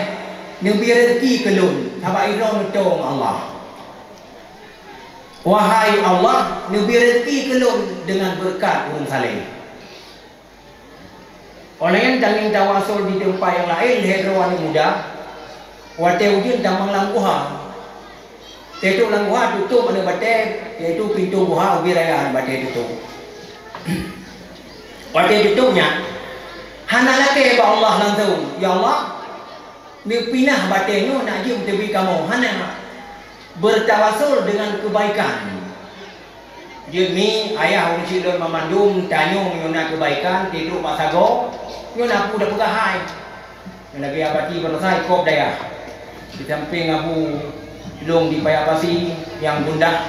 nabi rezeki kelun taba iron tong Allah. Wahai Allah, nabi rezeki kelun dengan berkat orang saleh. Orang yang tanging tawasul di tempat yang lain herawan muda. Wate ujin tamang langguha. Tetu langguha tutup pada bate, iaitu pintu buha ubi raya bate tutup. Wate tutupnya hana laki ba Allah langsung. Ya Allah, ni pinah bate nyo nak jum tebi kamu. Hana bertawasul dengan kebaikan. Dia ni ayah orang Cik Don memandum tanya nyo nak kebaikan, tidur pak sago. Nyo nak dah pegahai. Lagi abati selesai kop daya. Di samping abu long di payah pasi yang bunda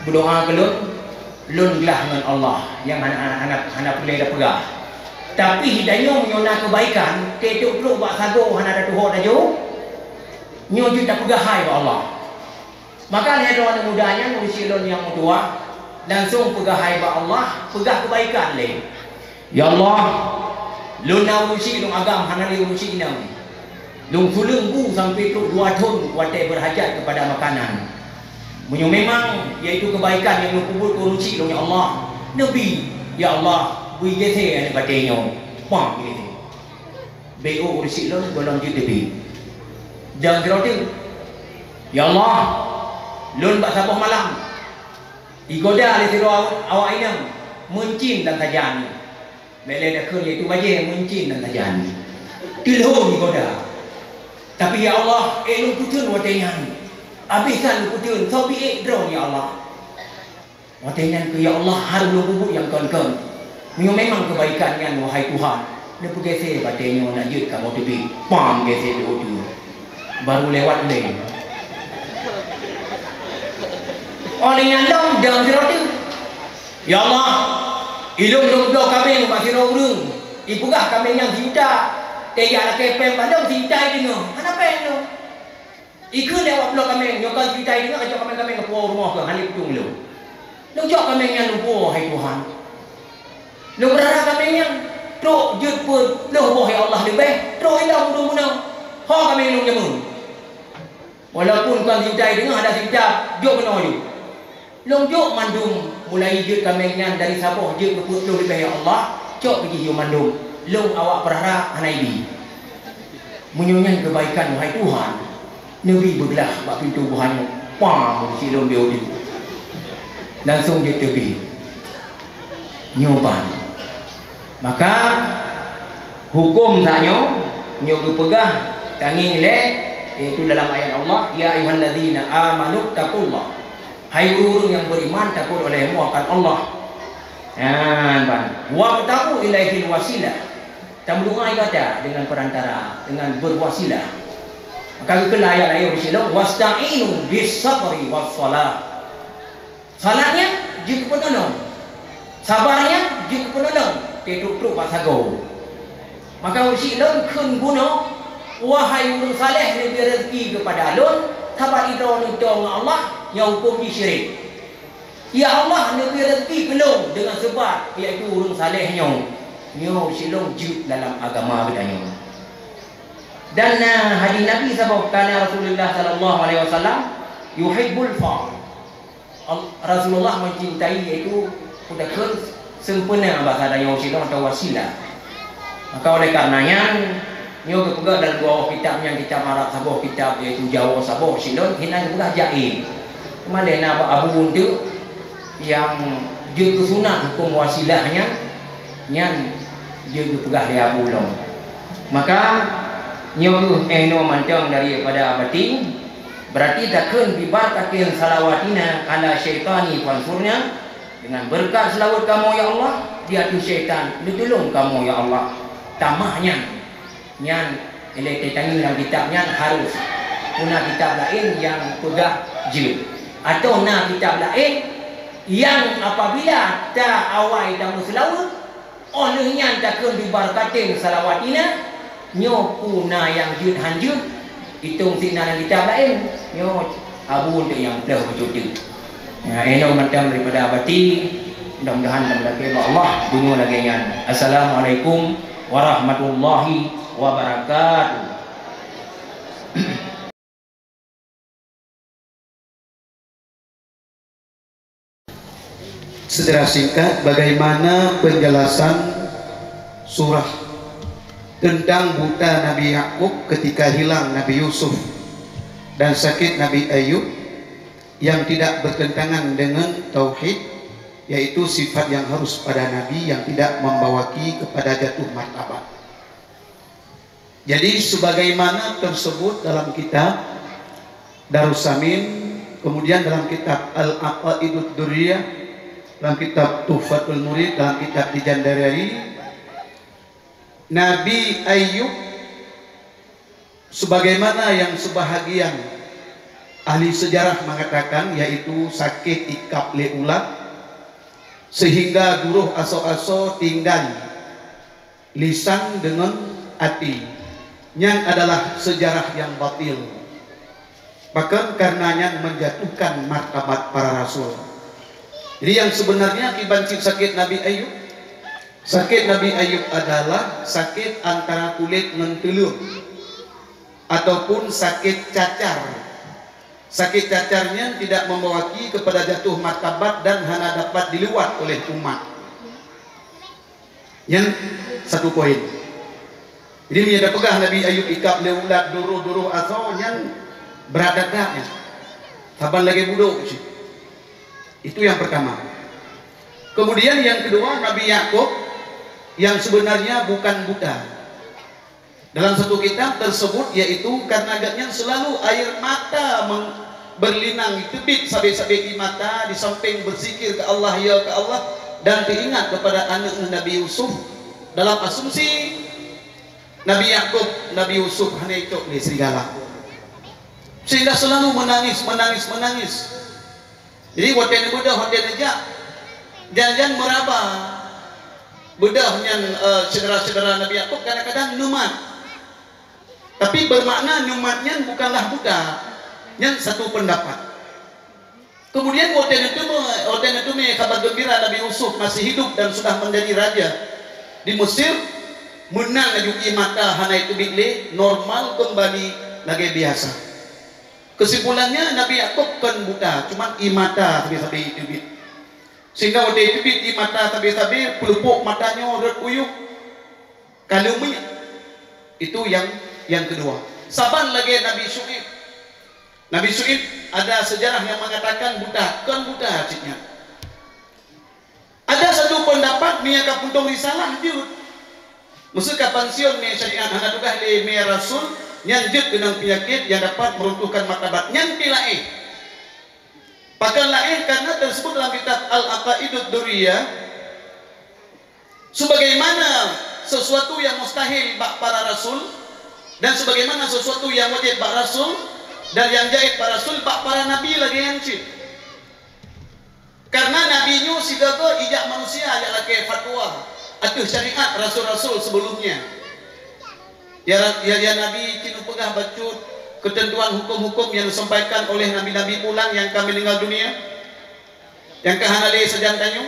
berdoa kelun lun gelah dengan Allah yang anak boleh dah pegah. Tapi hidayah menyona kebaikan, ketuk perlu buat sago hana ada tuhok dah jauh. Nyo juga dah pegahai ba Allah. Maka ni ada orang mudanya ngurusi lun yang tua langsung pegahai ba Allah, pegah kebaikan le. Ya Allah, lun na urusi lun agam hana li urusi inam. Lung sulung bu sampai tu 2 ton watai berhajat kepada makanan. Menyo memang iaitu kebaikan yang lu kubur urusi lung ya Allah. Nabi, ya Allah, bui jese ani batenyo. Pang gitu. BO urusi lung golong je tebi. Jangan geroting. Ya Allah, lun bak sabah malam. Igoda le siro awak inam mencin dan tajan. Mele dah keur iaitu baje mencin dan tajan. Tilho igoda. Tapi ya Allah, lu putun watenyan. Habiskan lu putun, sobi drone ya Allah. Watenyan ke ya Allah harum lu bubuk yang kon-kon. Memang kebaikan yang wahai Tuhan. Dia pergi batenyo nak jut kamu tepi. Pam gese tu tu. Baru lewat le. Orang yang dong jangan siroti. Ya Allah, ilung blok kami masih urung. Ipugah kami yang cinta. Kaya nak kepeng padang cintai dengar. Mana peng tu? Ikut lewat blok kami, nyokan cintai dengar ajak kami ke rumah ke halik tung lu. Lu jok kami yang lupa hai Tuhan. Lu berharap kami yang truk jut pun lu wahai Allah lebih. Truk hilang mudah-mudah. Ha kami lu jamun. Walaupun kan cintai dengar ada cinta, jok benar ju. Lu jok mandum mulai jut kami yang dari Sabah jut ke lu lebih ya Allah. Jok pergi jut mandum. Long awak berharap hanaibi menyunyi kebaikan wahai Tuhan. Nabi bergelah bak pintu buhannya. Pam si long dia udi. Langsung dia tepi. Nyoban. Maka hukum taknyo nyo pegah tanging le iaitu dalam ayat Allah, ya ayyuhallazina amanu taqullah. Hai orang yang beriman takut olehmu akan Allah. Wa taqu ilaihil wasilah. Tamlungai kata dengan perantara, dengan berwasilah. Maka kelah ayat bersilah wasta'inu bis-sabri was-salah. Salatnya juga penolong. Sabarnya juga penolong. Tidur-tidur pasago. Maka bersilah kun guna wahai orang saleh lebih rezeki kepada alun tabat idron dong Allah yang hukum syirik. Ya Allah lebih rezeki penuh dengan sebab iaitu orang salehnya. Nyo silong jut dalam agama bedanya. Dan hadis Nabi sabab kana Rasulullah sallallahu alaihi wasallam yuhibbul fa'il. Rasulullah mencintai iaitu sudah sempurna bahasa daya silong atau wasilah. Maka oleh karenanya nyo kepegang dalam dua kitabnya kitab Arab Sabah kitab iaitu Jawa Sabah silong hinan pegah jaim. Malena Abu Undu yang jut sunat hukum wasilahnya nyan dia pegah dia ulung. Maka nyo eno mantang daripada abati berarti takun bibarakatin salawatina ala syaitani fansurnya dengan berkat selawat kamu ya Allah dia tu syaitan ditolong kamu ya Allah. Tamahnya nyan ele tanya dalam kitabnya harus guna kitab lain yang pegah jilid atau na kitab lain yang apabila tak awal dan selawat olehnya takkan dibarakatin salawatina nyo puna yang jud hanjud hitung sinar kitab lain nyo abu untuk yang pelah bercuti. Eno macam daripada abati mudah-mudahan dalam Allah dunia lagi yang. Assalamualaikum warahmatullahi wabarakatuh. Secara singkat, bagaimana penjelasan surah tentang buta Nabi Yakub ketika hilang Nabi Yusuf dan sakit Nabi Ayub yang tidak bertentangan dengan tauhid, yaitu sifat yang harus pada Nabi yang tidak membawaki kepada jatuh martabat. Jadi sebagaimana tersebut dalam kitab Darussamin, kemudian dalam kitab Al-Aqaidud Durriyah, dalam kitab Tuhfatul Murid, dalam kitab Dijandariyari, Nabi Ayub sebagaimana yang sebahagian ahli sejarah mengatakan, yaitu sakit ikap le ulat sehingga duruh aso-aso tinggal lisan dengan hati, yang adalah sejarah yang batil, bahkan karenanya menjatuhkan martabat para rasul. Jadi yang sebenarnya akibat sakit Nabi Ayub, sakit Nabi Ayub adalah sakit antara kulit mentelur ataupun sakit cacar. Sakit cacarnya tidak membawaki kepada jatuh martabat dan hanya dapat diliwat oleh umat. Yang satu poin. Jadi dia ada pegah Nabi Ayub ikap leulat duruh asal yang beradaknya. Saban lagi buduk. Itu yang pertama. Kemudian yang kedua, Nabi Yakub yang sebenarnya bukan buta. Dalam satu kitab tersebut, yaitu karena agaknya selalu air mata berlinang di tebit sabit-sabit di mata, di samping berzikir ke Allah, ya ke Allah, dan teringat kepada anak Nabi Yusuf. Dalam asumsi Nabi Yakub, Nabi Yusuf hanya itu di serigala, sehingga selalu menangis. Jadi waktu bedah, waktu nejak, jangan meraba bedahnya saudara-saudara Nabi Yakub kadang-kadang numat. Tapi bermakna numatnya bukanlah buta. Yang satu pendapat. Kemudian waktu itu kabar gembira Nabi Yusuf masih hidup dan sudah menjadi raja di Mesir, menang ajuki mata hana itu bile normal kembali lagi biasa. Kesimpulannya Nabi Yakub kan buta, cuma imata tapi itu bit. Sehingga waktu itu bit imata tapi pelupuk matanya urat uyuk. Kalau itu yang kedua. Saban lagi Nabi Syuaib. Nabi Syuaib ada sejarah yang mengatakan buta, kan buta hatinya. Ada satu pendapat ni akan puntung risalah jut. Maksud pensiun ni syariat hana tukah le me rasul yang jut dengan penyakit yang dapat meruntuhkan martabat yang pilaih. Pakan laih karena tersebut dalam kitab Al-Aqaidud Durriyah sebagaimana sesuatu yang mustahil bak para rasul dan sebagaimana sesuatu yang wajib bak rasul dan yang jahit para rasul bak para nabi lagi yang cip. Karena nabinya si gagal ijak manusia yang lagi fatwa atau syariat rasul-rasul sebelumnya. Ya nabi cinu pegah bacut ketentuan hukum-hukum yang disampaikan oleh nabi-nabi pulang yang kami meninggal dunia, yang kehanali sejantannya,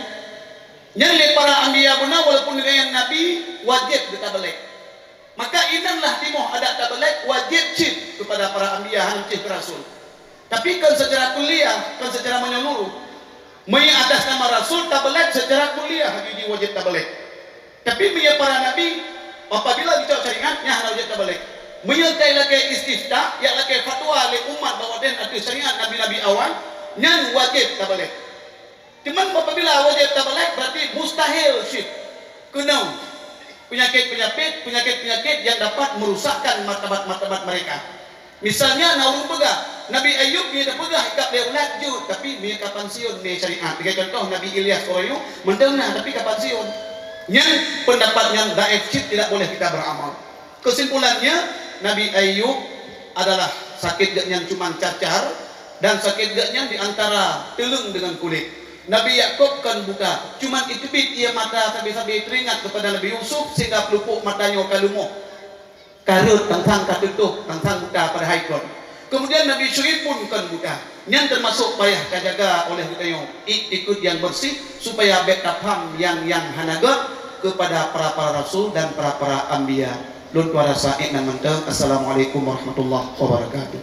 yang oleh para ambiya benar walaupun dengan nabi wajib ditabalik. Maka inanlah timoh ada tabalik wajib cip kepada para ambiya hancih ke rasul. Tapi kan secara kuliah, kan secara menyeluruh, mai atas nama rasul tabalik secara kuliah jadi wajib tabalik. Tapi mai para nabi apabila bicara syariatnya hanya wajib tabalik. Menyertai lagi istifta, yang lagi fatwa oleh umat bahwa dan ada syariat nabi-nabi awal, yang wajib tabalik. Cuman apabila wajib tabalik berarti mustahil syirk. Kena penyakit yang dapat merusakkan martabat mereka. Misalnya naurung pegah, Nabi Ayub dia pegah ikap dia ulat jut, tapi dia kapan siun dia syariat. Tiga contoh Nabi Ilyas orang itu mendengar tapi kapan siun. Yang pendapat yang daif syirk tidak boleh kita beramal. Kesimpulannya Nabi Ayub adalah sakit yang cuma cacar dan sakit yang di antara telung dengan kulit. Nabi Yakub kan buta, cuma itu bit ia mata sambil teringat kepada Nabi Yusuf sehingga pelupuk matanya kalumo. Karut tentang katutup tentang buta pada haikon. Kemudian Nabi Syuaib pun kan buta. Yang termasuk payah kajaga oleh kita ikut yang bersih supaya backup ham yang hanagat kepada para rasul dan para ambiya. Lut warasa nang menteng. Assalamualaikum warahmatullahi wabarakatuh.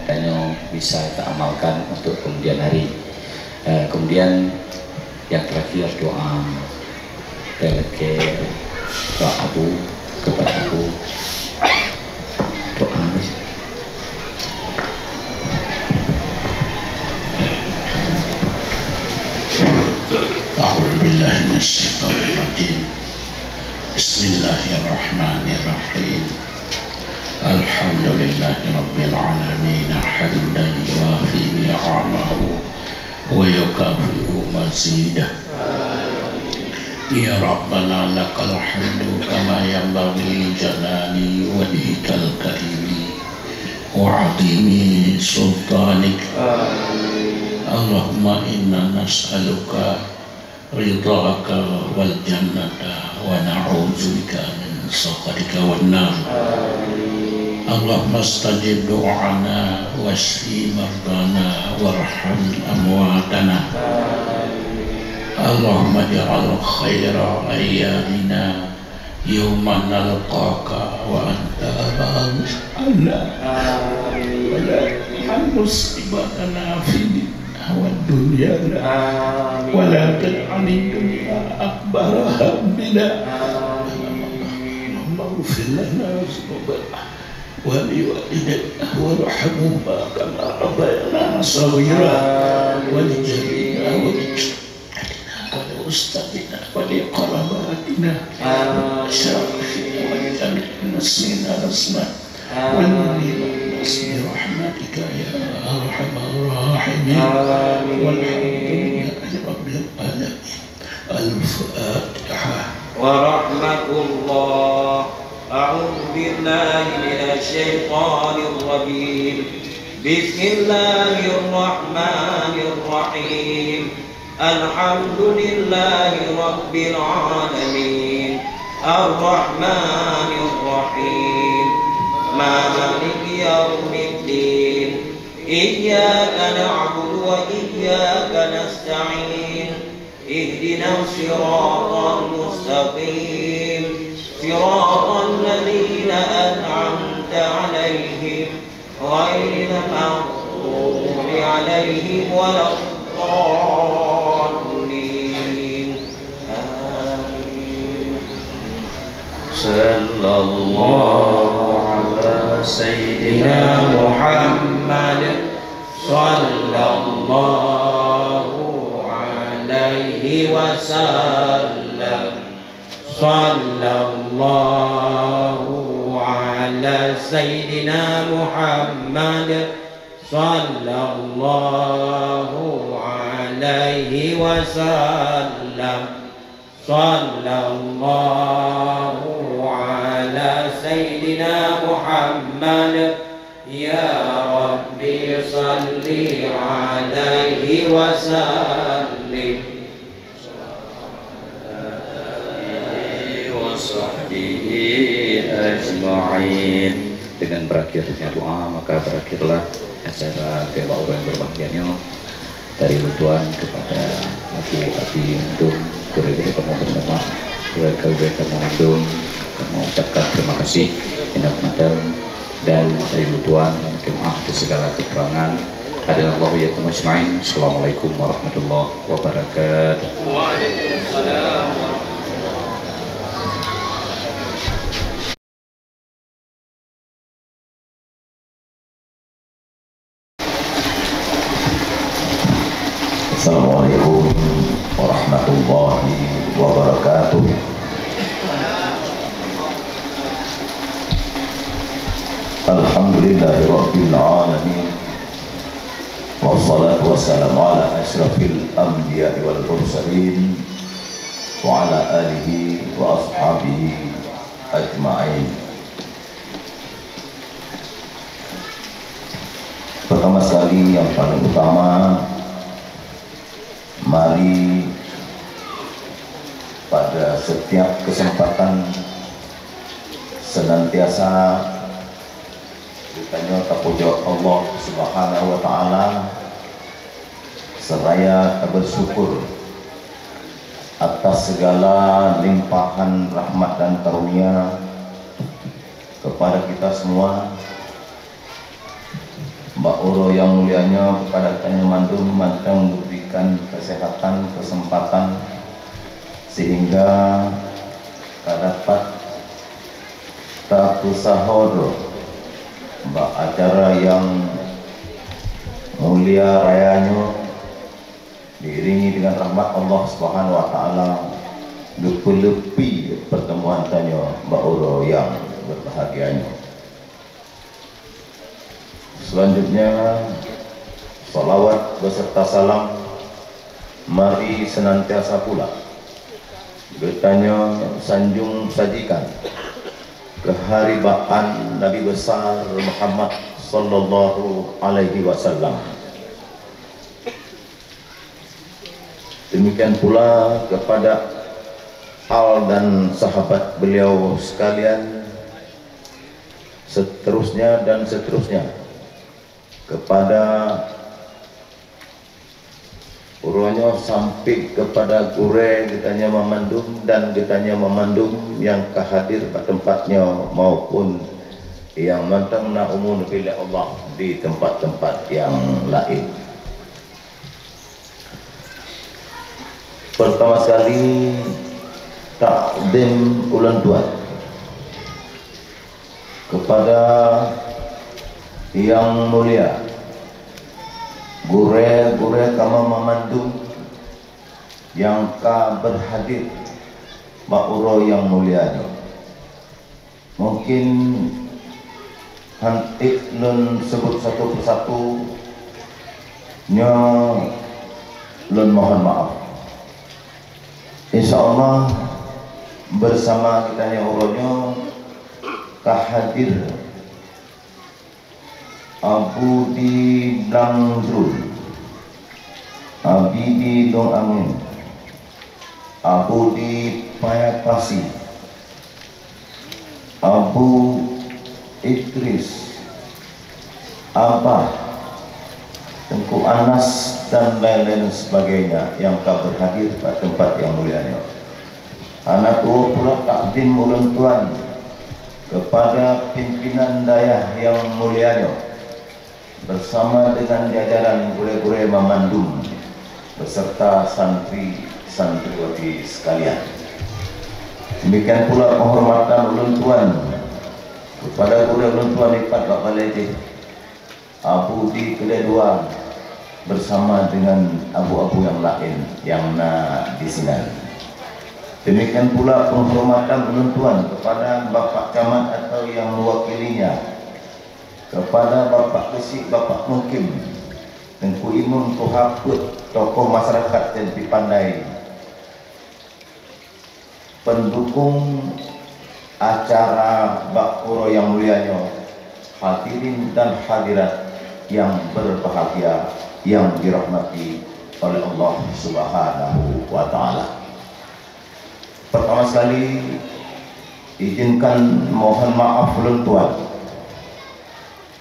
Kayaknya bisa kita amalkan untuk kemudian hari. Kemudian yang terakhir doa doa aku kepada aku doa A'udzubillahi minasyaitonir rajim. Bismillahirrahmanirrahim. Alhamdulillahi rabbil alamin hamdan yuwafi ni'amahu wa yukafi'u mazidah. Ya Rabbana lakal hamdu kama yanbaghi li jalali wajhikal karimi wa 'azimi sultanik. Allahumma inna nas'aluka ridhaka wal jannata wa na'udzubika min sakhatika wan nar. Allahumma stajib du'ana washfi mardana warham amwatana. Allahumma ja'al khaira ayyamina yawma nalqaka wa anta aba'us Allah wa la musibatana fi wa dunya wa la taj'alid dunya akbar hammina. Allahumma ighfir lana dhunubana wa liwalidayna warhamhuma kama rabbayana shaghira wa li jami'ina wa li ustadina wa li qarabatina wa syarafina wa li jami'in nasina rasna wa li nasmi rahmatika ya arhamar rahimin walhamdulillahi rabbil alamin. Al-Fatihah. Wa rahmatullah. A'udzu billahi minasy syaithanir rajim. Bismillahirrahmanirrahim. Alhamdulillahi rabbil alamin. Ar-Rahmanir Rahim. Maliki yaumiddin. Iyyaka na'budu wa iyyaka nasta'in. Ihdinas siratal mustaqim. Siratal ladzina an'amta 'alaihim ghairil maghdubi 'alaihim waladdallin. Amin. Sallallahu ala sayyidina Muhammad sallallahu alaihi wasallam. Sallallahu ala sayyidina Muhammad sallallahu alaihi wasallam. Sallallahu ala sayyidina Muhammad. Ya Rabbi salli alaihi wasallim. Ajma'in. Dengan berakhirnya doa maka berakhirlah acara Dewa Orang yang berbahagia dari Tuhan kepada Abu Abi Mendung, keluarga kamu bersama keluarga Mendung, mengucapkan terima kasih indah madam dan dari Tuhan maaf atas segala kekurangan. Adalah Allah ya Ajma'in. Assalamualaikum warahmatullahi wabarakatuh. Waalaikumsalam. Assalamualaikum warahmatullahi wabarakatuh. Alhamdulillahirabbil alamin. Wassalatu wassalamu ala asyrafil anbiya'i wal mursalin wa ala alihi wa ashabihi ajma'in. Pertama sekali yang paling utama, mari pada setiap kesempatan senantiasa kita nyota pojok Allah Subhanahu wa ta'ala, seraya bersyukur atas segala limpahan rahmat dan karunia kepada kita semua. Mbak Uro yang mulianya, kepada kita yang mandum memberikan kesehatan, kesempatan sehingga kita dapat tak sahur mbak acara yang mulia rayanya diiringi dengan rahmat Allah Subhanahu wa taala, lepi pertemuan tanya Mbak Uro yang berbahagianya. Selanjutnya salawat beserta salam mari senantiasa pula bertanya sanjung sajikan keharibaan Nabi besar Muhammad sallallahu alaihi wasallam. Demikian pula kepada al dan sahabat beliau sekalian, seterusnya dan seterusnya, kepada urunya sampai kepada gure kitanya memandum dan kitanya memandum yang kehadir pada tempatnya maupun yang mantang na umum pilih Allah di tempat-tempat yang lain. Pertama sekali takdim ulang tuan kepada yang mulia gure-gure kama memandung yang ka berhadir Mbak Uro yang mulianya. Mungkin hantik nun sebut satu persatu nya nun mohon maaf. InsyaAllah bersama kita yang uronya kahadir Abu di Blangzrul, Abi di Dong Angin, Abu di Payapasi, Abu Idris, Abah, Tengku Anas dan lain-lain sebagainya yang telah berhadir pada tempat yang mulianya. Anak tua pula takdim ulang tuan kepada pimpinan dayah yang mulianya bersama dengan jajaran gure-gure memandum beserta santri-santriwati sekalian. Demikian pula penghormatan ulang tuan kepada gure ulang tuan Ipat Bapak Lejeh Abu di kedua bersama dengan abu-abu yang lain yang di sini. Demikian pula penghormatan ulang tuan kepada Bapak Camat atau yang mewakilinya, kepada Bapak Kesik, Bapak Mukim, Tengku Imam Tuhaput, tokoh masyarakat yang dipandai, pendukung acara Mbak Uro yang mulianya, hadirin dan hadirat yang berbahagia yang dirahmati oleh Allah Subhanahu wa taala. Pertama sekali izinkan mohon maaf ulang tuan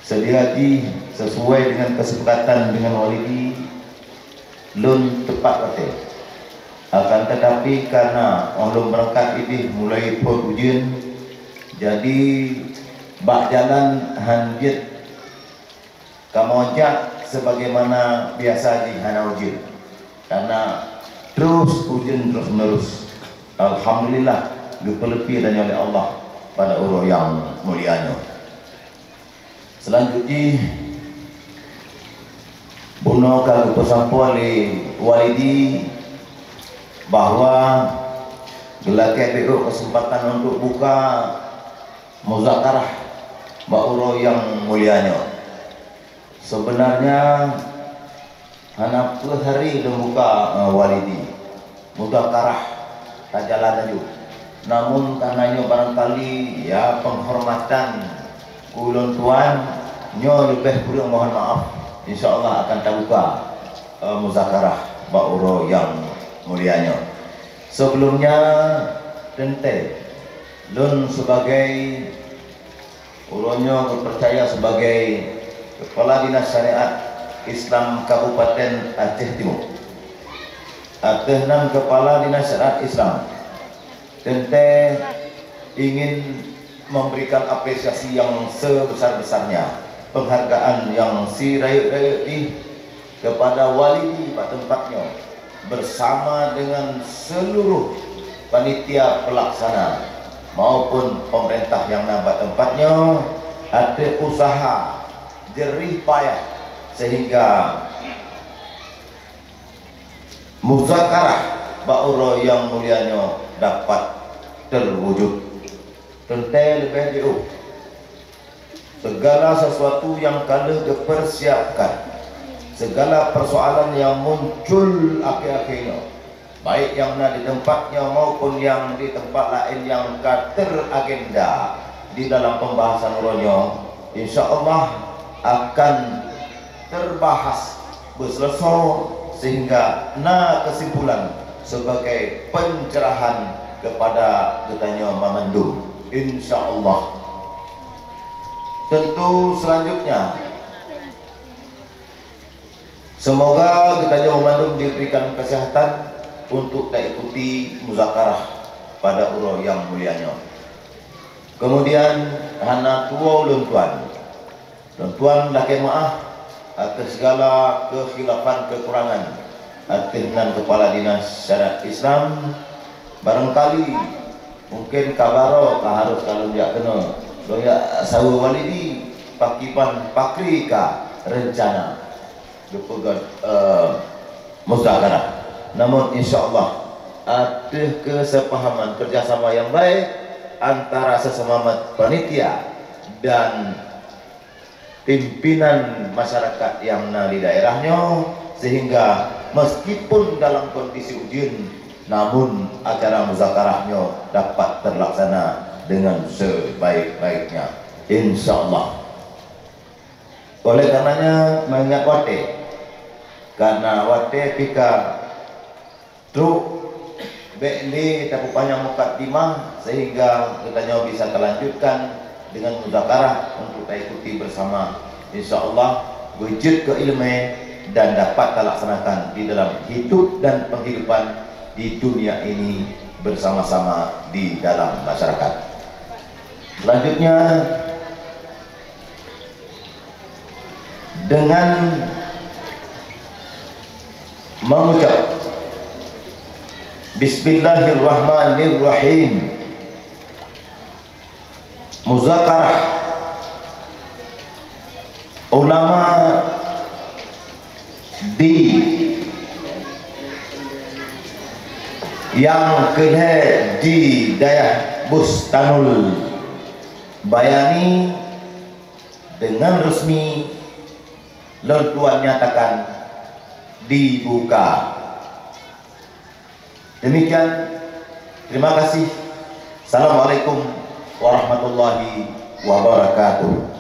sedia hati sesuai dengan kesepakatan dengan walidi lun tepat kata. Akan tetapi karena orang berangkat ini mulai ujian, jadi bak jalan hanjit kamojak sebagaimana biasa di hana ujian, karena terus ujian terus menerus. Alhamdulillah dipelepih dan oleh Allah pada Uro yang mulianya. Selanjutnya buno kalau pesampu oleh walidi bahawa gelak BO kesempatan untuk buka muzakarah Mbak Uro yang mulianya. Sebenarnya hanya per hari membuka walidi muzakarah jalan aja. Namun karenanya barangkali ya penghormatan ulun tuan nyo lebih kurang mohon maaf. InsyaAllah akan terbuka muzakarah Mbak Uro yang mulianya. Sebelumnya tente lun sebagai uronyo berpercaya sebagai kepala dinas syariat Islam Kabupaten Aceh Timur. Atenan Kepala Dinas Syariat Islam tente ingin memberikan apresiasi yang sebesar-besarnya, penghargaan yang si rakyat kepada walidi Pak tempatnya bersama dengan seluruh panitia pelaksana maupun pemerintah yang nampak tempatnya ada usaha jerih payah sehingga muzakarah ba'uro yang mulianya dapat terwujud. Tentu lebih jauh segala sesuatu yang kala dipersiapkan, segala persoalan yang muncul akhir-akhirnya, baik yang di tempatnya maupun yang di tempat lain yang teragenda di dalam pembahasan uronya, insya-Allah akan terbahas berselesai sehingga kesimpulan sebagai pencerahan kepada kitanya memandung, insya-Allah. Tentu selanjutnya semoga kitanya memandung diberikan kesehatan untuk ikuti muzakarah pada uro yang mulianya. Kemudian hana tua ulun tuan laki maaf atas segala kekhilafan kekurangan dengan Kepala Dinas Syariat Islam. Barangkali mungkin kabaro harus kalau dia kena doya sawu walidi pakipan pakrika rencana dipegang muzakarah. Namun insya-Allah ada kesepahaman kerjasama yang baik antara sesama panitia dan pimpinan masyarakat yang di daerahnya, sehingga meskipun dalam kondisi ujian namun acara muzakarahnya dapat terlaksana dengan sebaik-baiknya, insya-Allah. Oleh karenanya mengingat wate, karena wate pika truk BND tapi panjang mukaddimah sehingga kitanya bisa terlanjutkan dengan muzakarah untuk ikuti bersama, insya-Allah wujud ke ilmu dan dapat terlaksanakan di dalam hidup dan penghidupan di dunia ini bersama-sama di dalam masyarakat. Selanjutnya dengan mengucap Bismillahirrahmanirrahim, muzakarah ulama di yang kena di daerah Bustanul Bayani dengan resmi Tuan nyatakan dibuka. Demikian, terima kasih. Assalamualaikum warahmatullahi wabarakatuh.